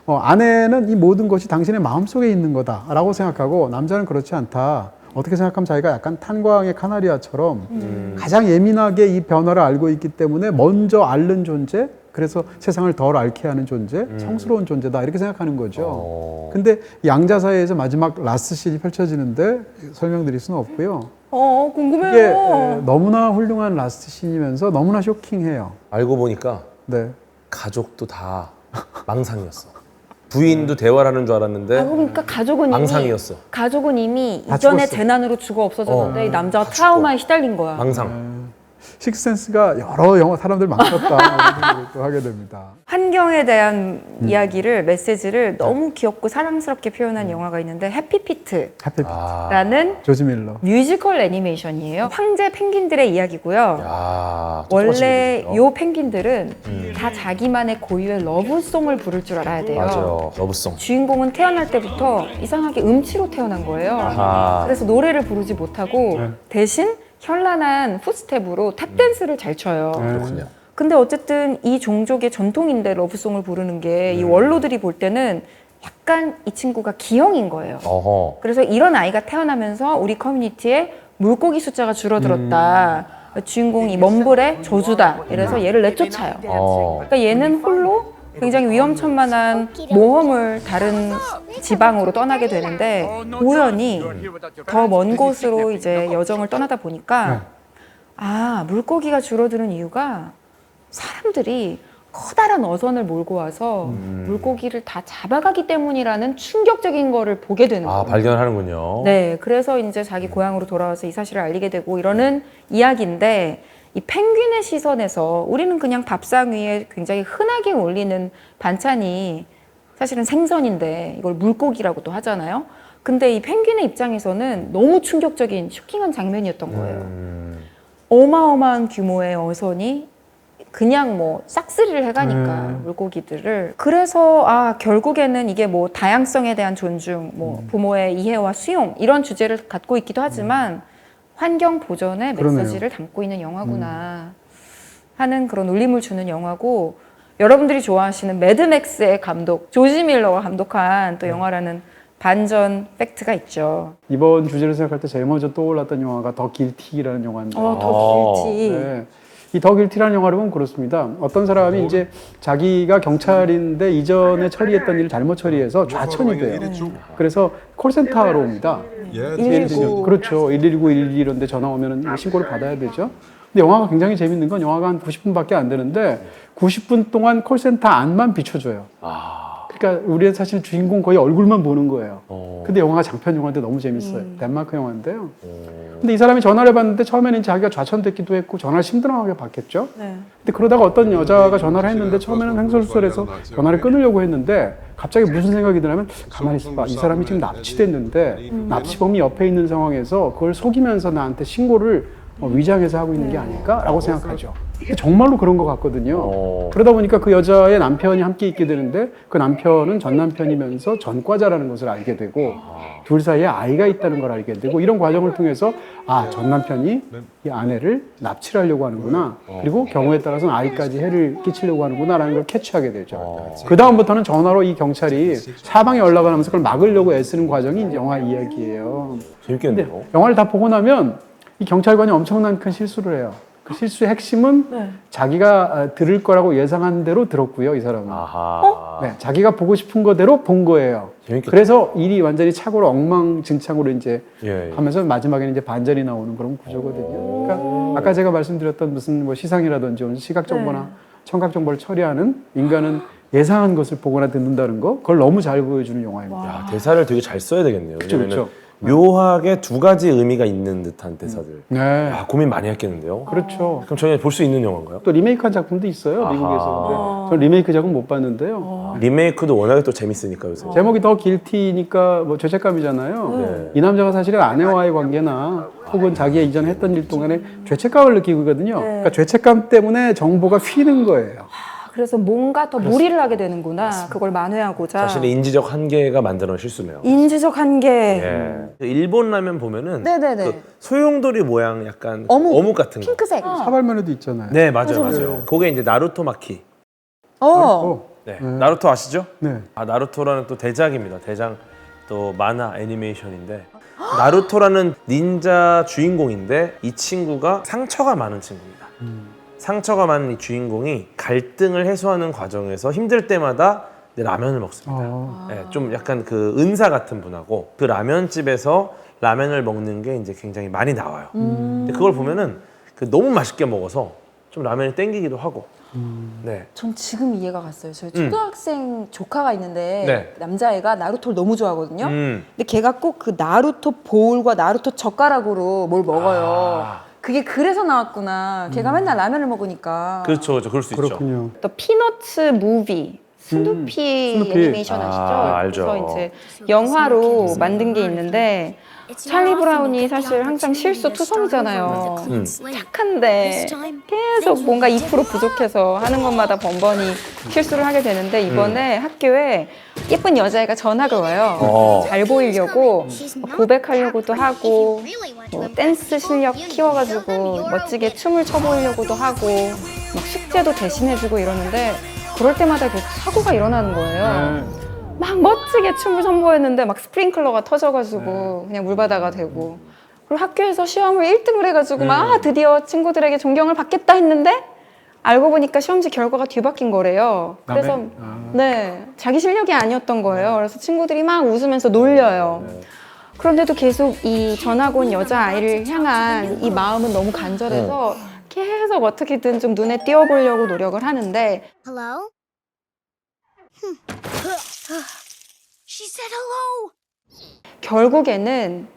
[SPEAKER 1] 아내는 이 모든 것이 당신의 마음속에 있는 거다라고 생각하고 남자는 그렇지 않다. 어떻게 생각하면 자기가 약간 탄광의 카나리아처럼 가장 예민하게 이 변화를 알고 있기 때문에 먼저 앓는 존재, 그래서 세상을 덜 앓게 하는 존재, 성스러운 존재다 이렇게 생각하는 거죠. 근데 양자 사이에서 마지막 라스트 씬이 펼쳐지는데 설명드릴 수는 없고요.
[SPEAKER 5] 궁금해요.
[SPEAKER 1] 이게 너무나 훌륭한 라스트 씬이면서 너무나 쇼킹해요.
[SPEAKER 2] 알고 보니까 가족도 다 망상이었어. 부인도 대화를 하는 줄 알았는데
[SPEAKER 5] 그러니까 가족은
[SPEAKER 2] 망상이었어.
[SPEAKER 5] 가족은 이미
[SPEAKER 1] 다
[SPEAKER 5] 이전에
[SPEAKER 1] 죽었어.
[SPEAKER 5] 재난으로 죽어 없어졌는데 이 남자가 트라우마에 시달린 거야.
[SPEAKER 2] 망상.
[SPEAKER 1] 식스센스가 여러 영화 사람들 망쳤다 이런 생각을 또 하게 됩니다.
[SPEAKER 5] 환경에 대한 이야기를 메시지를 너무 귀엽고 사랑스럽게 표현한 영화가 있는데 해피피트라는
[SPEAKER 1] 해피피트. 조지 밀러.
[SPEAKER 5] 뮤지컬 애니메이션이에요. 황제 펭귄들의 이야기고요.
[SPEAKER 2] 야,
[SPEAKER 5] 원래 요 펭귄들은 다 자기만의 고유의 러브송을 부를 줄 알아야 돼요.
[SPEAKER 2] 맞아요. 러브송.
[SPEAKER 5] 주인공은 태어날 때부터 이상하게 음치로 태어난 거예요.
[SPEAKER 2] 아하.
[SPEAKER 5] 그래서 노래를 부르지 못하고 대신 현란한 풋스텝으로 탭댄스를 잘 춰요.
[SPEAKER 2] 그렇군요.
[SPEAKER 5] 근데 어쨌든 이 종족의 전통인데 러브송을 부르는 게 이 원로들이 볼 때는 약간 이 친구가 기형인 거예요.
[SPEAKER 2] 어허.
[SPEAKER 5] 그래서 이런 아이가 태어나면서 우리 커뮤니티에 물고기 숫자가 줄어들었다. 주인공이 먼벌의 저주다. 이래서 얘를 내쫓아요. 그러니까 얘는 홀로 굉장히 위험천만한 모험을 다른 지방으로 떠나게 되는데 우연히 더 먼 곳으로 이제 여정을 떠나다 보니까 아, 물고기가 줄어드는 이유가 사람들이 커다란 어선을 몰고 와서 물고기를 다 잡아가기 때문이라는 충격적인 거를 보게 되는 거예요.
[SPEAKER 2] 아, 발견을 하는군요.
[SPEAKER 5] 네, 그래서 이제 자기 고향으로 돌아와서 이 사실을 알리게 되고 이러는 이야기인데 이 펭귄의 시선에서 우리는 그냥 밥상 위에 굉장히 흔하게 올리는 반찬이 사실은 생선인데 이걸 물고기라고도 하잖아요. 근데 이 펭귄의 입장에서는 너무 충격적인 쇼킹한 장면이었던 거예요. 어마어마한 규모의 어선이 그냥 뭐 싹쓸이를 해가니까 물고기들을. 그래서 아, 결국에는 이게 뭐 다양성에 대한 존중, 뭐 부모의 이해와 수용 이런 주제를 갖고 있기도 하지만 환경 보전의 메시지를 담고 있는 영화구나 하는 그런 울림을 주는 영화고, 여러분들이 좋아하시는 매드맥스의 감독 조지 밀러가 감독한 또 영화라는 반전 팩트가 있죠.
[SPEAKER 1] 이번 주제를 생각할 때 제일 먼저 떠올랐던 영화가 더 길티라는 영화인데.
[SPEAKER 5] 더 길티.
[SPEAKER 1] 네. 이 더 길티라는 영화를 보면 그렇습니다. 어떤 사람이 이제 자기가 경찰인데 이전에 처리했던 일을 잘못 처리해서 좌천이 돼요. 그래서 콜센터로 옵니다.
[SPEAKER 5] 119.
[SPEAKER 1] 그렇죠. 119, 112 이런 데 전화 오면 신고를 받아야 되죠. 근데 영화가 굉장히 재밌는 건 영화가 한 90분밖에 안 되는데 90분 동안 콜센터 안만 비춰줘요. 그러니까 우리는 사실 주인공 거의 얼굴만 보는 거예요. 근데 영화가 장편 영화인데 너무 재밌어요. 덴마크 영화인데요. 근데 이 사람이 전화를 받는데 처음에는 자기가 좌천됐기도 했고 전화를 심드렁하게 받겠죠. 근데 그러다가 어떤 여자가 전화를 했는데 처음에는 횡설수설해서 전화를 끊으려고 했는데 갑자기 무슨 생각이 드냐면 가만히 있어봐. 이 사람이 지금 납치됐는데 납치범이 옆에 있는 상황에서 그걸 속이면서 나한테 신고를 위장해서 하고 있는 게 아닐까라고 생각하죠. 근데 정말로 그런 것 같거든요. 그러다 보니까 그 여자의 남편이 함께 있게 되는데 그 남편은 전 남편이면서 전과자라는 것을 알게 되고 둘 사이에 아이가 있다는 걸 알게 되고 이런 과정을 통해서 아, 전 남편이 이 아내를 납치를 하려고 하는구나. 그리고 경우에 따라서는 아이까지 해를 끼치려고 하는구나라는 걸 캐치하게 되죠. 그 다음부터는 전화로 이 경찰이 사방에 연락을 하면서 그걸 막으려고 애쓰는 과정이 이제 영화 이야기예요.
[SPEAKER 2] 재밌겠네요.
[SPEAKER 1] 근데 영화를 다 보고 나면 이 경찰관이 엄청난 큰 실수를 해요. 그 실수의 핵심은 자기가 들을 거라고 예상한 대로 들었고요, 이 사람은. 네, 자기가 보고 싶은 거대로 본 거예요.
[SPEAKER 2] 재밌겠다.
[SPEAKER 1] 그래서 일이 완전히 착오로 엉망진창으로 이제 하면서 마지막에는 이제 반전이 나오는 그런 구조거든요. 그러니까 아까 제가 말씀드렸던 무슨 뭐 시상이라든지 시각 정보나 청각 정보를 처리하는 인간은 예상한 것을 보거나 듣는다는 거, 그걸 너무 잘 보여주는 영화입니다.
[SPEAKER 2] 야, 대사를 되게 잘 써야 되겠네요.
[SPEAKER 1] 그렇죠, 그렇죠.
[SPEAKER 2] 묘하게 두 가지 의미가 있는 듯한 대사들.
[SPEAKER 1] 네,
[SPEAKER 2] 야, 고민 많이 했겠는데요.
[SPEAKER 1] 그렇죠.
[SPEAKER 2] 그럼 저희 볼 수 있는 영화인가요?
[SPEAKER 1] 또 리메이크한 작품도 있어요, 미국에서. 전 리메이크작은 못 봤는데요.
[SPEAKER 2] 리메이크도 워낙에 또 재밌으니까 요새.
[SPEAKER 1] 제목이 더 길티니까 뭐 죄책감이잖아요. 이 남자가 사실은 아내와의 관계나 혹은 자기가 이전에 했던 일 동안에 죄책감을 느끼고 있거든요. 그러니까 죄책감 때문에 정보가 휘는 거예요.
[SPEAKER 5] 그래서 뭔가 더 무리를 하게 되는구나. 그걸 만회하고자.
[SPEAKER 2] 자신의 인지적 한계가 만들어낸 실수네요.
[SPEAKER 5] 인지적 한계.
[SPEAKER 2] 예. 일본 라면 보면은
[SPEAKER 5] 네네네.
[SPEAKER 2] 그 소용돌이 모양 약간 어묵 같은 거.
[SPEAKER 5] 핑크색.
[SPEAKER 1] 사발면에도 있잖아요.
[SPEAKER 2] 네, 맞아요. 그게 이제 나루토 마키. 네. 나루토 아시죠?
[SPEAKER 1] 네.
[SPEAKER 2] 아, 나루토라는 또 대작입니다. 대작 또 만화 애니메이션인데 나루토라는 닌자 주인공인데 이 친구가 상처가 많은 친구입니다. 상처가 많은 이 주인공이 갈등을 해소하는 과정에서 힘들 때마다 라면을 먹습니다. 네, 좀 약간 그 은사 같은 분하고 그 라면집에서 라면을 먹는 게 이제 굉장히 많이 나와요. 근데 그걸 보면은 그 너무 맛있게 먹어서 좀 라면이 땡기기도 하고. 네.
[SPEAKER 7] 전 지금 이해가 갔어요. 저희 초등학생 조카가 있는데
[SPEAKER 2] 네.
[SPEAKER 7] 남자애가 나루토를 너무 좋아하거든요. 근데 걔가 꼭 그 나루토 볼과 나루토 젓가락으로 뭘 먹어요.
[SPEAKER 5] 그게 그래서 나왔구나. 걔가 맨날 라면을 먹으니까.
[SPEAKER 2] 그렇죠, 그럴 수 있죠.
[SPEAKER 1] 그렇군요.
[SPEAKER 5] 또 피너츠 무비. 스누피
[SPEAKER 1] 스누피.
[SPEAKER 5] 애니메이션 아시죠?
[SPEAKER 2] 알죠.
[SPEAKER 5] 그래서 이제 영화로 만든 게 있는데 찰리 브라운이 사실 항상 실수 투성이잖아요. 착한데 계속 뭔가 2% 부족해서 하는 것마다 번번이 실수를 하게 되는데 이번에 학교에 예쁜 여자애가 전학을 와요. 잘 보이려고 고백하려고도 하고 뭐 댄스 실력 키워가지고 멋지게 춤을 춰보이려고도 하고 막 숙제도 대신해주고 이러는데 그럴 때마다 이렇게 사고가 일어나는 거예요. 막 멋지게 춤을 선보였는데 막 스프링클러가 터져가지고 그냥 물바다가 되고 그리고 학교에서 시험을 1등을 해가지고 막 드디어 친구들에게 존경을 받겠다 했는데 알고 보니까 시험지 결과가 뒤바뀐 거래요. 그래서 네 자기 실력이 아니었던 거예요. 그래서 친구들이 막 웃으면서 놀려요. 그런데도 계속 이 전학 온 여자아이를 향한 이 마음은 너무 간절해서 계속 어떻게든 좀 눈에 띄어보려고 노력을 하는데
[SPEAKER 7] Hello? She said hello.
[SPEAKER 5] 결국에는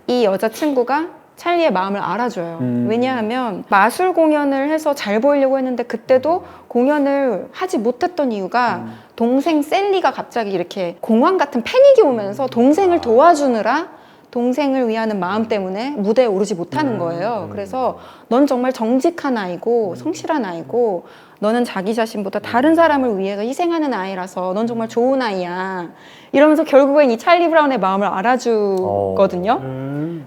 [SPEAKER 5] 이 여자친구가 찰리의 마음을 알아줘요. 왜냐하면 마술 공연을 해서 잘 보이려고 했는데 그때도 공연을 하지 못했던 이유가 동생 셀리가 갑자기 이렇게 공황 같은 패닉이 오면서 동생을 도와주느라 동생을 위하는 마음 때문에 무대에 오르지 못하는 거예요. 그래서 넌 정말 정직한 아이고 성실한 아이고 너는 자기 자신보다 다른 사람을 위해서 희생하는 아이라서 넌 정말 좋은 아이야. 이러면서 결국엔 이 찰리 브라운의 마음을 알아주거든요.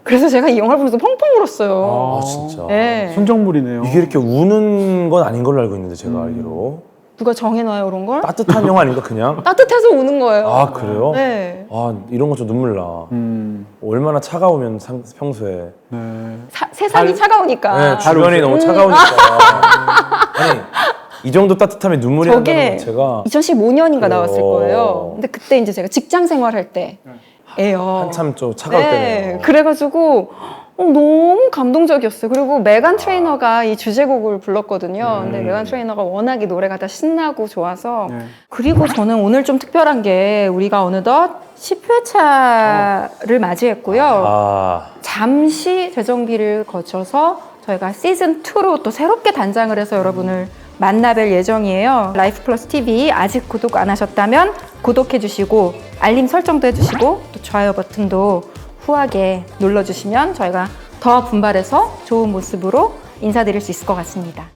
[SPEAKER 5] 그래서 제가 이 영화를 보면서 펑펑 울었어요.
[SPEAKER 2] 아, 진짜.
[SPEAKER 5] 네.
[SPEAKER 1] 순정물이네요.
[SPEAKER 2] 이게 이렇게 우는 건 아닌 걸로 알고 있는데 제가 알기로
[SPEAKER 5] 누가 정해놔요 그런 걸?
[SPEAKER 2] 따뜻한 영화 아닌가 그냥?
[SPEAKER 5] 따뜻해서 우는 거예요.
[SPEAKER 2] 아 그래요?
[SPEAKER 5] 네.
[SPEAKER 2] 아 이런 거 좀 눈물 나. 얼마나 차가우면 평소에.
[SPEAKER 1] 네.
[SPEAKER 5] 세상이 차가우니까.
[SPEAKER 2] 네, 주변이 너무 차가우니까. 아니 이 정도 따뜻함에 눈물이 난다는
[SPEAKER 5] 저게
[SPEAKER 2] 것 자체가
[SPEAKER 5] 2015년인가
[SPEAKER 2] 그래요.
[SPEAKER 5] 나왔을 거예요. 근데 그때 이제 제가 직장 생활할 때예요.
[SPEAKER 2] 한참 좀 차가울 때네요.
[SPEAKER 5] 그래가지고 너무 감동적이었어요. 그리고 메간 트레이너가 이 주제곡을 불렀거든요. 근데 메간 트레이너가 워낙에 노래가 다 신나고 좋아서 그리고 저는 오늘 좀 특별한 게 우리가 어느덧 10회차를 맞이했고요. 잠시 재정비를 거쳐서 저희가 시즌2로 또 새롭게 단장을 해서 여러분을 만나뵐 예정이에요. 라이프 플러스 TV 아직 구독 안 하셨다면 구독해주시고 알림 설정도 해주시고 또 좋아요 버튼도 후하게 눌러주시면 저희가 더 분발해서 좋은 모습으로 인사드릴 수 있을 것 같습니다.